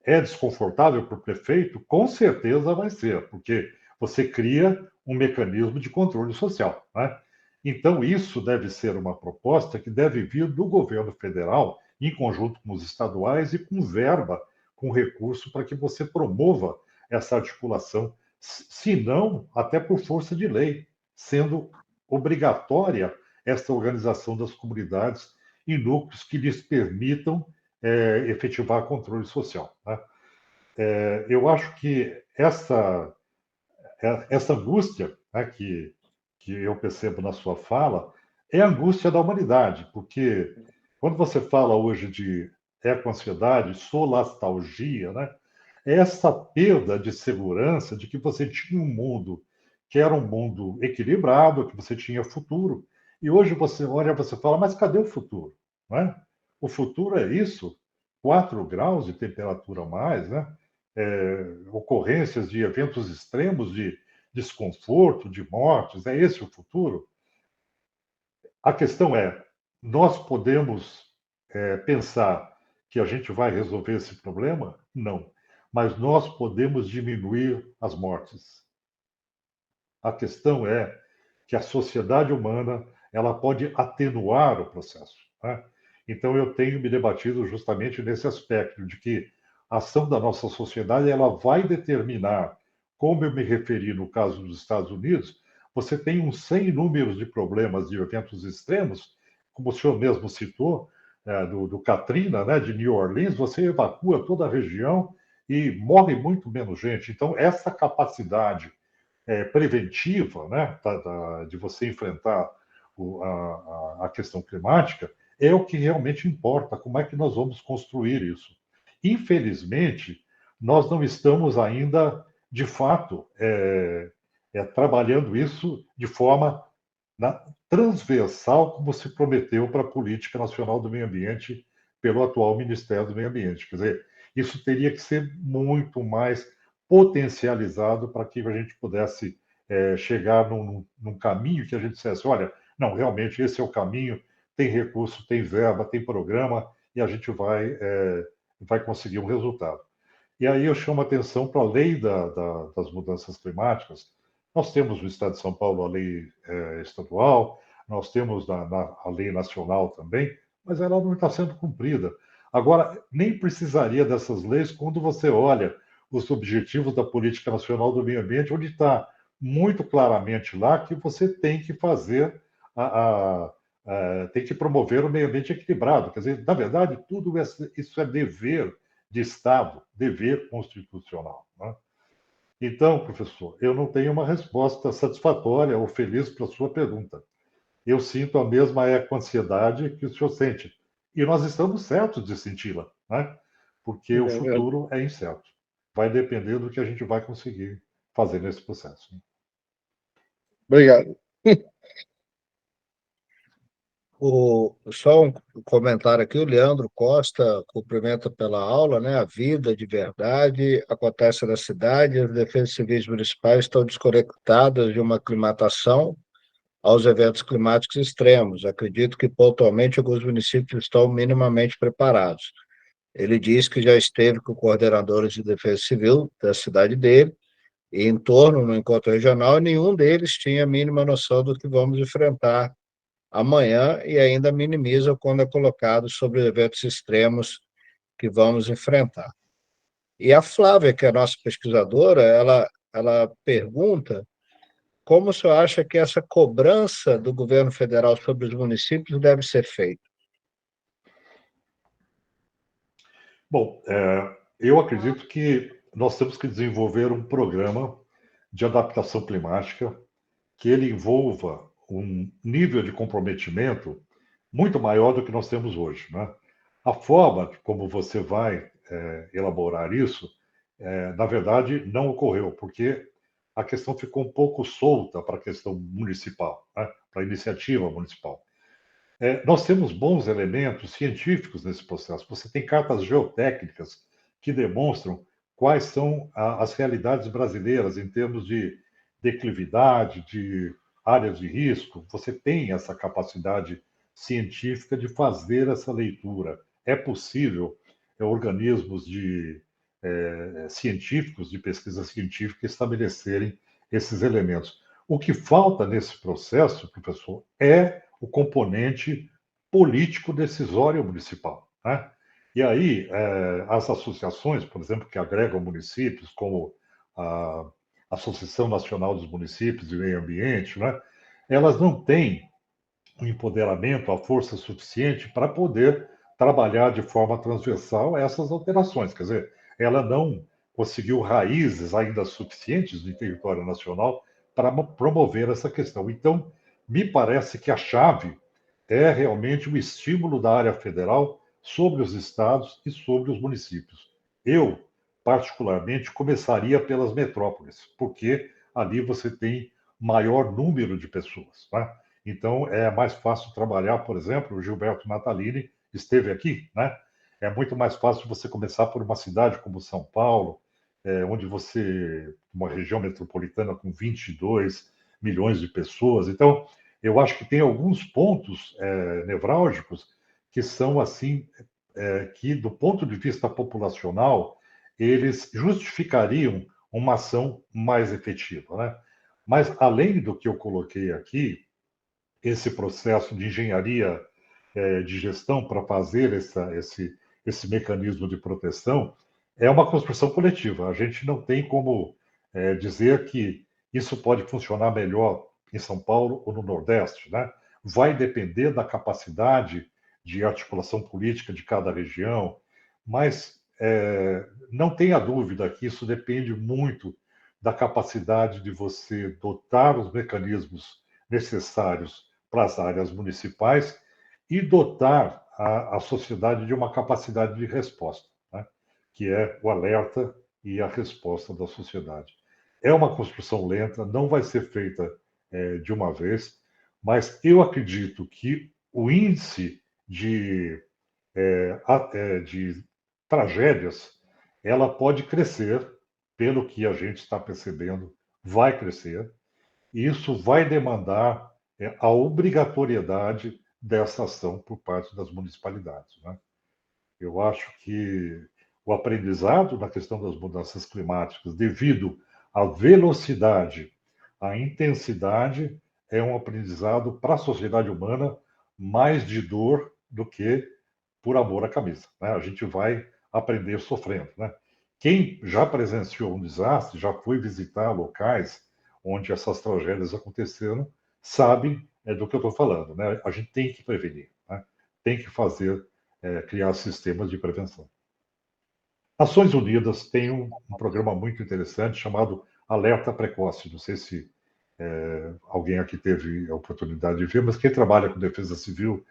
É desconfortável para o prefeito? Com certeza vai ser, porque você cria um mecanismo de controle social, né? Então, isso deve ser uma proposta que deve vir do governo federal, em conjunto com os estaduais e com verba, com recurso, para que você promova essa articulação, se não, até por força de lei, sendo obrigatória esta organização das comunidades em núcleos que lhes permitam efetivar controle social, né? Eu acho que essa angústia, né, que eu percebo na sua fala é a angústia da humanidade, porque quando você fala hoje de eco-ansiedade, solastalgia, né, é essa perda de segurança de que você tinha um mundo que era um mundo equilibrado, que você tinha futuro, e hoje você olha, você fala, mas cadê o futuro? Não é? O futuro é isso, 4 graus de temperatura a mais, né? Ocorrências de eventos extremos de desconforto, de mortes, é esse o futuro? A questão é, nós podemos pensar que a gente vai resolver esse problema? Não. Mas nós podemos diminuir as mortes. A questão é que a sociedade humana ela pode atenuar o processo, né? Então eu tenho me debatido justamente nesse aspecto de que a ação da nossa sociedade ela vai determinar, como eu me referi no caso dos Estados Unidos, você tem sem números de problemas de eventos extremos, como o senhor mesmo citou, do Katrina, né, de New Orleans, você evacua toda a região e morre muito menos gente. Então essa capacidade preventiva, né, de você enfrentar a questão climática, é o que realmente importa. Como é que nós vamos construir isso? Infelizmente, nós não estamos ainda, de fato, trabalhando isso de forma transversal, como se prometeu para a Política Nacional do Meio Ambiente pelo atual Ministério do Meio Ambiente. Quer dizer, isso teria que ser muito mais potencializado para que a gente pudesse chegar num caminho que a gente dissesse, olha, não, realmente esse é o caminho, tem recurso, tem verba, tem programa, e a gente vai conseguir um resultado. E aí eu chamo a atenção para a lei das mudanças climáticas. Nós temos no Estado de São Paulo a lei estadual, nós temos a lei nacional também, mas ela não está sendo cumprida. Agora, nem precisaria dessas leis quando você olha os objetivos da Política Nacional do Meio Ambiente, onde está muito claramente lá que você tem que fazer tem que promover o meio ambiente equilibrado. Quer dizer, na verdade, tudo isso é dever de Estado, dever constitucional, né? Então, professor, eu não tenho uma resposta satisfatória ou feliz para a sua pergunta. Eu sinto a mesma eco-ansiedade que o senhor sente. E nós estamos certos de senti-la, né? Porque o futuro é incerto. Vai depender do que a gente vai conseguir fazer nesse processo. Obrigado. Só um comentário aqui, o Leandro Costa cumprimenta pela aula, né? A vida de verdade acontece na cidade, as defesas civis municipais estão desconectadas de uma aclimatação aos eventos climáticos extremos. Acredito que pontualmente alguns municípios estão minimamente preparados. Ele diz que já esteve com coordenadores de defesa civil da cidade dele e em torno no encontro regional, e nenhum deles tinha a mínima noção do que vamos enfrentar amanhã e ainda minimiza quando é colocado sobre eventos extremos que vamos enfrentar. E a Flávia, que é a nossa pesquisadora, ela pergunta como o senhor acha que essa cobrança do governo federal sobre os municípios deve ser feita? Bom, eu acredito que nós temos que desenvolver um programa de adaptação climática que ele envolva um nível de comprometimento muito maior do que nós temos hoje, né? A forma como você vai elaborar isso, na verdade, não ocorreu, porque a questão ficou um pouco solta para a questão municipal, né? Para a iniciativa municipal. Nós temos bons elementos científicos nesse processo. Você tem cartas geotécnicas que demonstram quais são as realidades brasileiras em termos de declividade, de áreas de risco. Você tem essa capacidade científica de fazer essa leitura. É possível organismos científicos, de pesquisa científica, estabelecerem esses elementos. O que falta nesse processo, professor, é o componente político decisório municipal, né? E aí, as associações, por exemplo, que agregam municípios, como a Associação Nacional dos Municípios de Meio Ambiente, né? Elas não têm o empoderamento, a força suficiente para poder trabalhar de forma transversal essas alterações. Quer dizer, ela não conseguiu raízes ainda suficientes no território nacional para promover essa questão. Então, me parece que a chave é realmente o estímulo da área federal sobre os estados e sobre os municípios. Eu, particularmente, começaria pelas metrópoles, porque ali você tem maior número de pessoas, né? Então, é mais fácil trabalhar, por exemplo, o Gilberto Natalini esteve aqui, né? É muito mais fácil você começar por uma cidade como São Paulo, onde uma região metropolitana com 22 milhões de pessoas. Então, eu acho que tem alguns pontos nevrálgicos que são assim, que do ponto de vista populacional, eles justificariam uma ação mais efetiva, né? Mas, além do que eu coloquei aqui, esse processo de engenharia de gestão para fazer esse mecanismo de proteção é uma construção coletiva. A gente não tem como dizer que isso pode funcionar melhor em São Paulo ou no Nordeste, né? Vai depender da capacidade de articulação política de cada região, mas não tenha dúvida que isso depende muito da capacidade de você dotar os mecanismos necessários para as áreas municipais e dotar a sociedade de uma capacidade de resposta, né? Que é o alerta e a resposta da sociedade. É uma construção lenta, não vai ser feita de uma vez, mas eu acredito que o índice de tragédias ela pode crescer, pelo que a gente está percebendo, vai crescer, e isso vai demandar a obrigatoriedade dessa ação por parte das municipalidades, né? Eu acho que o aprendizado na questão das mudanças climáticas, devido à velocidade, à intensidade, é um aprendizado para a sociedade humana mais de dor do que por amor à camisa, né? A gente vai aprender sofrendo, né? Quem já presenciou um desastre, já foi visitar locais onde essas tragédias aconteceram, sabe do que eu estou falando, né? A gente tem que prevenir, né? Tem que criar sistemas de prevenção. Nações Unidas tem um programa muito interessante chamado Alerta Precoce. Não sei se alguém aqui teve a oportunidade de ver, mas quem trabalha com defesa civil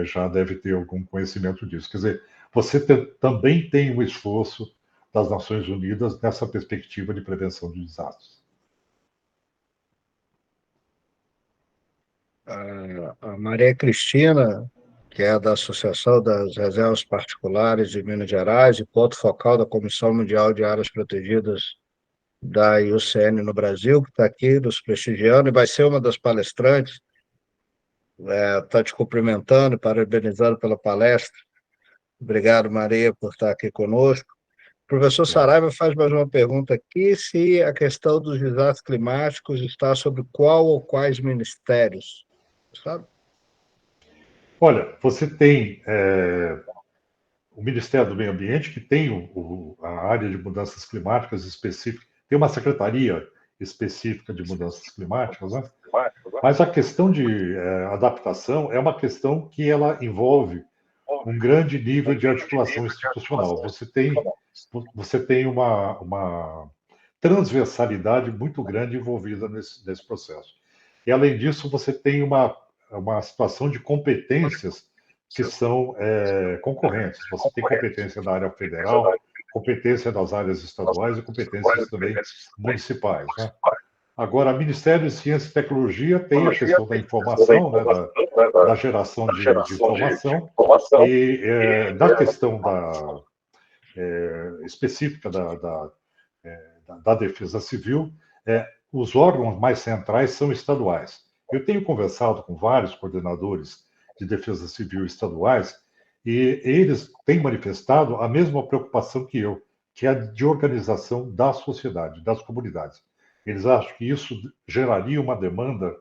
já deve ter algum conhecimento disso. Quer dizer, você também tem um esforço das Nações Unidas nessa perspectiva de prevenção de desastres. A Maria Cristina, que é da Associação das Reservas Particulares de Minas Gerais e ponto focal da Comissão Mundial de Áreas Protegidas da IUCN no Brasil, que está aqui nos prestigiando e vai ser uma das palestrantes, está te cumprimentando e parabenizando pela palestra. Obrigado, Maria, por estar aqui conosco. O professor Saraiva faz mais uma pergunta aqui, se a questão dos desastres climáticos está sobre qual ou quais ministérios, sabe? Olha, você tem o Ministério do Meio Ambiente, que tem a área de mudanças climáticas específica, tem uma secretaria específica de mudanças climáticas, né? Mas a questão de adaptação é uma questão que ela envolve um grande nível de articulação institucional. Você tem transversalidade muito grande envolvida nesse processo. E, além disso, você tem uma situação de competências que são concorrentes. Você tem competência da área federal, competência das áreas estaduais e competências também municipais, né? Agora, o Ministério de Ciência e Tecnologia tem a questão da informação, né, da geração de informação, e da questão específica da Defesa Civil, os órgãos mais centrais são estaduais. Eu tenho conversado com vários coordenadores de Defesa Civil estaduais e eles têm manifestado a mesma preocupação que eu, que é a de organização da sociedade, das comunidades. Eles acham que isso geraria uma demanda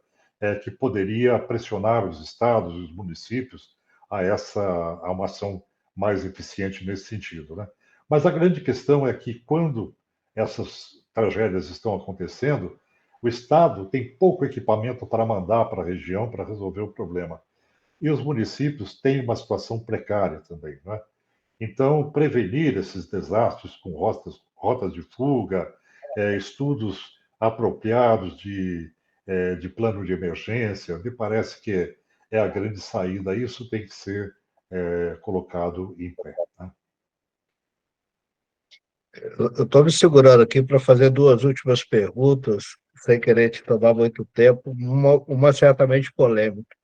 que poderia pressionar os estados e os municípios a uma ação mais eficiente nesse sentido, né? Mas a grande questão é que, quando essas tragédias estão acontecendo, o Estado tem pouco equipamento para mandar para a região para resolver o problema. E os municípios têm uma situação precária também, né? Então, prevenir esses desastres com rotas de fuga, estudos apropriados de plano de emergência, me parece que é a grande saída. Isso tem que ser colocado em pé, né? Eu estou me segurando aqui para fazer duas últimas perguntas, sem querer te tomar muito tempo, uma certamente polêmica.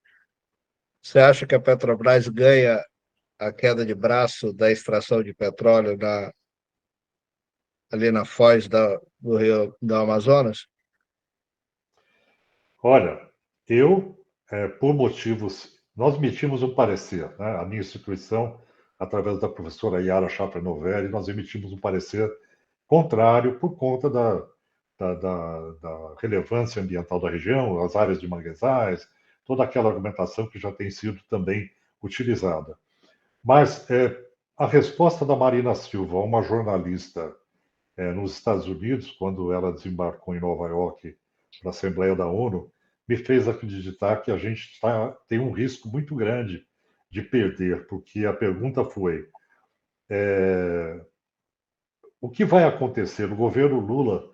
Você acha que a Petrobras ganha a queda de braço da extração de petróleo ali na foz do Rio do Amazonas? Olha, por motivos, nós emitimos um parecer, né? A minha instituição, através da professora Yara Chapra Novelli, nós emitimos um parecer contrário por conta da relevância ambiental da região, as áreas de manguezais, toda aquela argumentação que já tem sido também utilizada. Mas a resposta da Marina Silva, uma jornalista nos Estados Unidos, quando ela desembarcou em Nova York para a Assembleia da ONU, me fez acreditar que a gente tem um risco muito grande de perder, porque a pergunta foi: o que vai acontecer? O governo Lula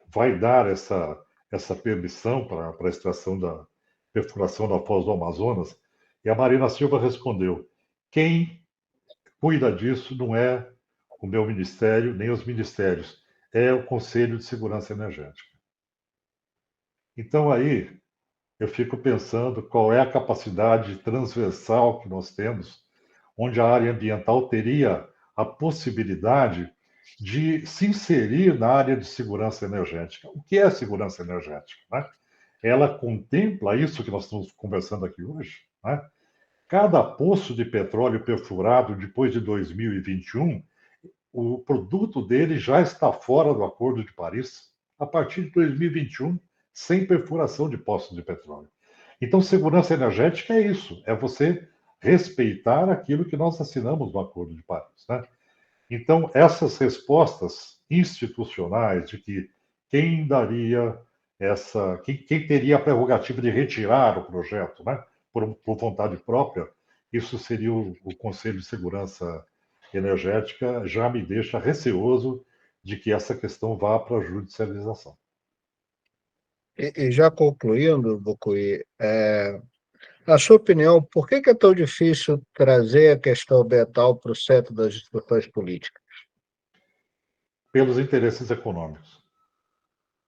vai dar essa permissão para a extração da perfuração da foz do Amazonas? E a Marina Silva respondeu: quem cuida disso não é o meu ministério, nem os ministérios, é o Conselho de Segurança Energética. Então, aí, eu fico pensando qual é a capacidade transversal que nós temos, onde a área ambiental teria a possibilidade de se inserir na área de segurança energética. O que é segurança energética, né? Ela contempla isso que nós estamos conversando aqui hoje, né? Cada poço de petróleo perfurado depois de 2021, o produto dele já está fora do Acordo de Paris a partir de 2021, sem perfuração de poços de petróleo. Então, segurança energética é isso, é você respeitar aquilo que nós assinamos no Acordo de Paris, né? Então, essas respostas institucionais de que quem daria quem teria a prerrogativa de retirar o projeto, né, por vontade própria, isso seria o Conselho de Segurança Energética, já me deixa receoso de que essa questão vá para a judicialização. E já concluindo, Bucuí, na sua opinião, por que é tão difícil trazer a questão ambiental para o centro das discussões políticas? Pelos interesses econômicos.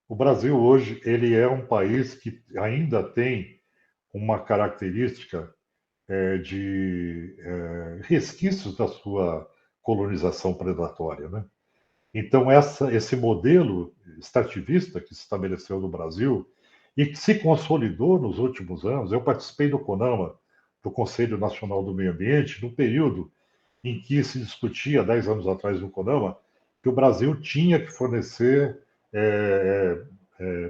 O Brasil hoje ele é um país que ainda tem uma característica de resquícios da sua colonização predatória, né? Então, esse modelo extrativista que se estabeleceu no Brasil e que se consolidou nos últimos anos, eu participei do CONAMA, do Conselho Nacional do Meio Ambiente, no período em que se discutia, 10 anos atrás no CONAMA, que o Brasil tinha que fornecer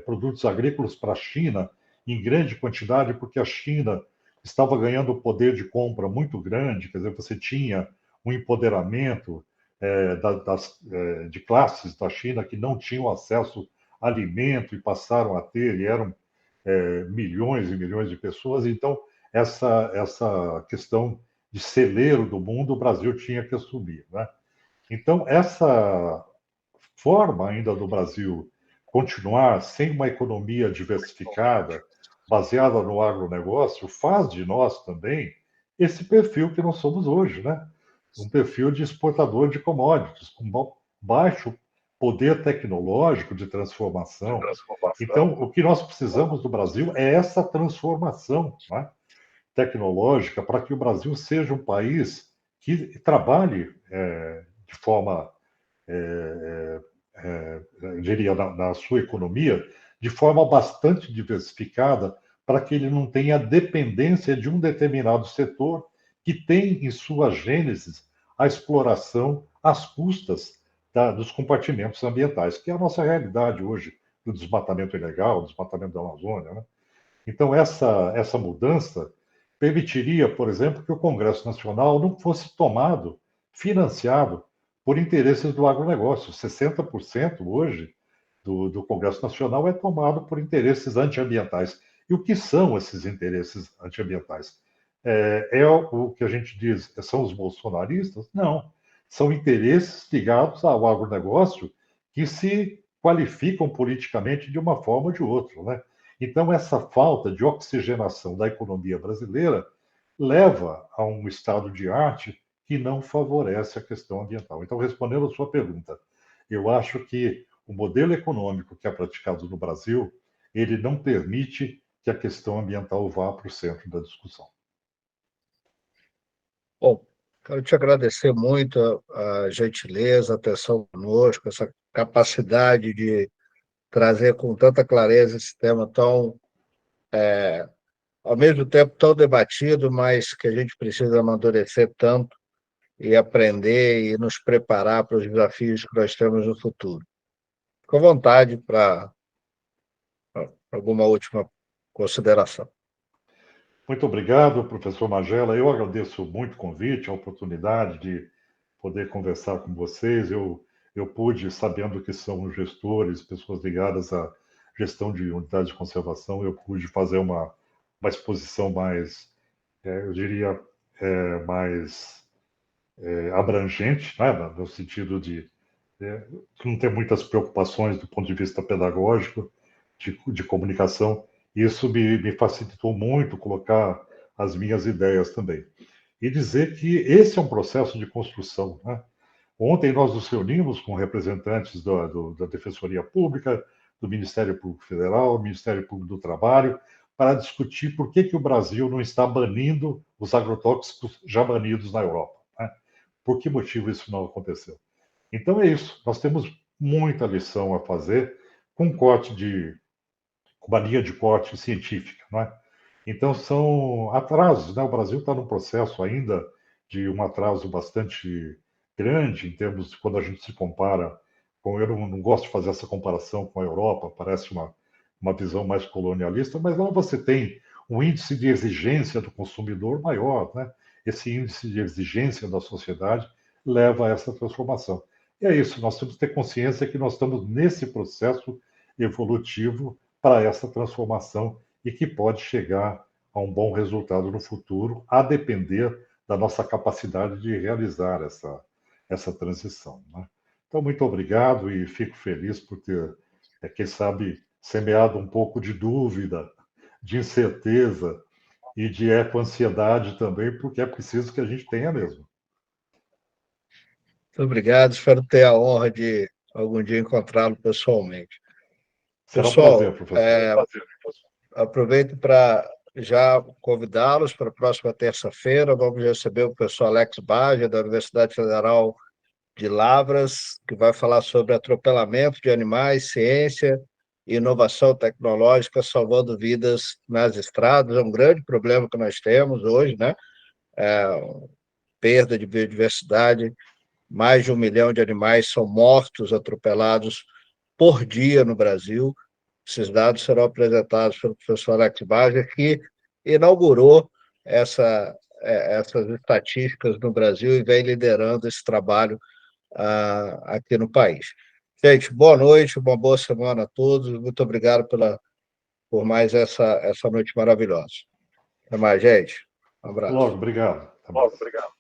produtos agrícolas para a China em grande quantidade, porque a China estava ganhando um poder de compra muito grande, quer dizer, você tinha um empoderamento de classes da China que não tinham acesso a alimento e passaram a ter, e eram milhões e milhões de pessoas. Então, essa questão de celeiro do mundo, o Brasil tinha que assumir, né? Então, essa forma ainda do Brasil continuar sem uma economia diversificada, baseada no agronegócio, faz de nós também esse perfil que nós somos hoje, né? Um perfil de exportador de commodities, com baixo poder tecnológico de transformação. Então, o que nós precisamos do Brasil é essa transformação, né, tecnológica, para que o Brasil seja um país que trabalhe de forma, eu diria, na sua economia, de forma bastante diversificada, para que ele não tenha dependência de um determinado setor que tem em sua gênese a exploração às custas dos compartimentos ambientais, que é a nossa realidade hoje, do desmatamento ilegal, do desmatamento da Amazônia, né? Então, essa mudança permitiria, por exemplo, que o Congresso Nacional não fosse tomado, financiado por interesses do agronegócio. 60% hoje do Congresso Nacional é tomado por interesses antiambientais. E o que são esses interesses antiambientais? É o que a gente diz, são os bolsonaristas? Não. São interesses ligados ao agronegócio que se qualificam politicamente de uma forma ou de outra, né? Então, essa falta de oxigenação da economia brasileira leva a um estado de arte que não favorece a questão ambiental. Então, respondendo a sua pergunta, eu acho que o modelo econômico que é praticado no Brasil, ele não permite que a questão ambiental vá para o centro da discussão. Bom, quero te agradecer muito a gentileza, a atenção conosco, essa capacidade de trazer com tanta clareza esse tema tão, ao mesmo tempo, tão debatido, mas que a gente precisa amadurecer tanto e aprender e nos preparar para os desafios que nós temos no futuro. Fique à vontade para alguma última consideração. Muito obrigado, professor Magela. Eu agradeço muito o convite, a oportunidade de poder conversar com vocês. Eu pude, sabendo que são gestores, pessoas ligadas à gestão de unidades de conservação, eu pude fazer uma exposição mais, eu diria, mais abrangente, né, no sentido de não ter muitas preocupações do ponto de vista pedagógico, de comunicação. Isso me facilitou muito colocar as minhas ideias também. E dizer que esse é um processo de construção, né? Ontem nós nos reunimos com representantes da Defensoria Pública, do Ministério Público Federal, do Ministério Público do Trabalho, para discutir por que o Brasil não está banindo os agrotóxicos já banidos na Europa, né? Por que motivo isso não aconteceu? Então é isso, nós temos muita lição a fazer com com uma linha de corte científica, não é? Então são atrasos, né? O Brasil está num processo ainda de um atraso bastante grande em termos de quando a gente se compara com, eu não gosto de fazer essa comparação com a Europa, parece uma visão mais colonialista, mas lá você tem um índice de exigência do consumidor maior, né? Esse índice de exigência da sociedade leva a essa transformação. E é isso, nós temos que ter consciência que nós estamos nesse processo evolutivo para essa transformação e que pode chegar a um bom resultado no futuro, a depender da nossa capacidade de realizar essa transição, né? Então, muito obrigado e fico feliz por ter, quem sabe, semeado um pouco de dúvida, de incerteza e de eco-ansiedade também, porque é preciso que a gente tenha mesmo. Muito obrigado, espero ter a honra de algum dia encontrá-lo pessoalmente. Será um prazer, Pessoal, professor. aproveito para já convidá-los para a próxima terça-feira. Vamos receber o professor Alex Baggio, da Universidade Federal de Lavras, que vai falar sobre atropelamento de animais, ciência e inovação tecnológica salvando vidas nas estradas. É um grande problema que nós temos hoje, né? Perda de biodiversidade. Mais de 1 milhão de animais são mortos, atropelados por dia no Brasil. Esses dados serão apresentados pelo professor Alex Baggio, que inaugurou essas estatísticas no Brasil e vem liderando esse trabalho aqui no país. Gente, boa noite, uma boa semana a todos. Muito obrigado por mais essa noite maravilhosa. Até mais, gente. Um abraço. Logo, obrigado. Até mais. Obrigado.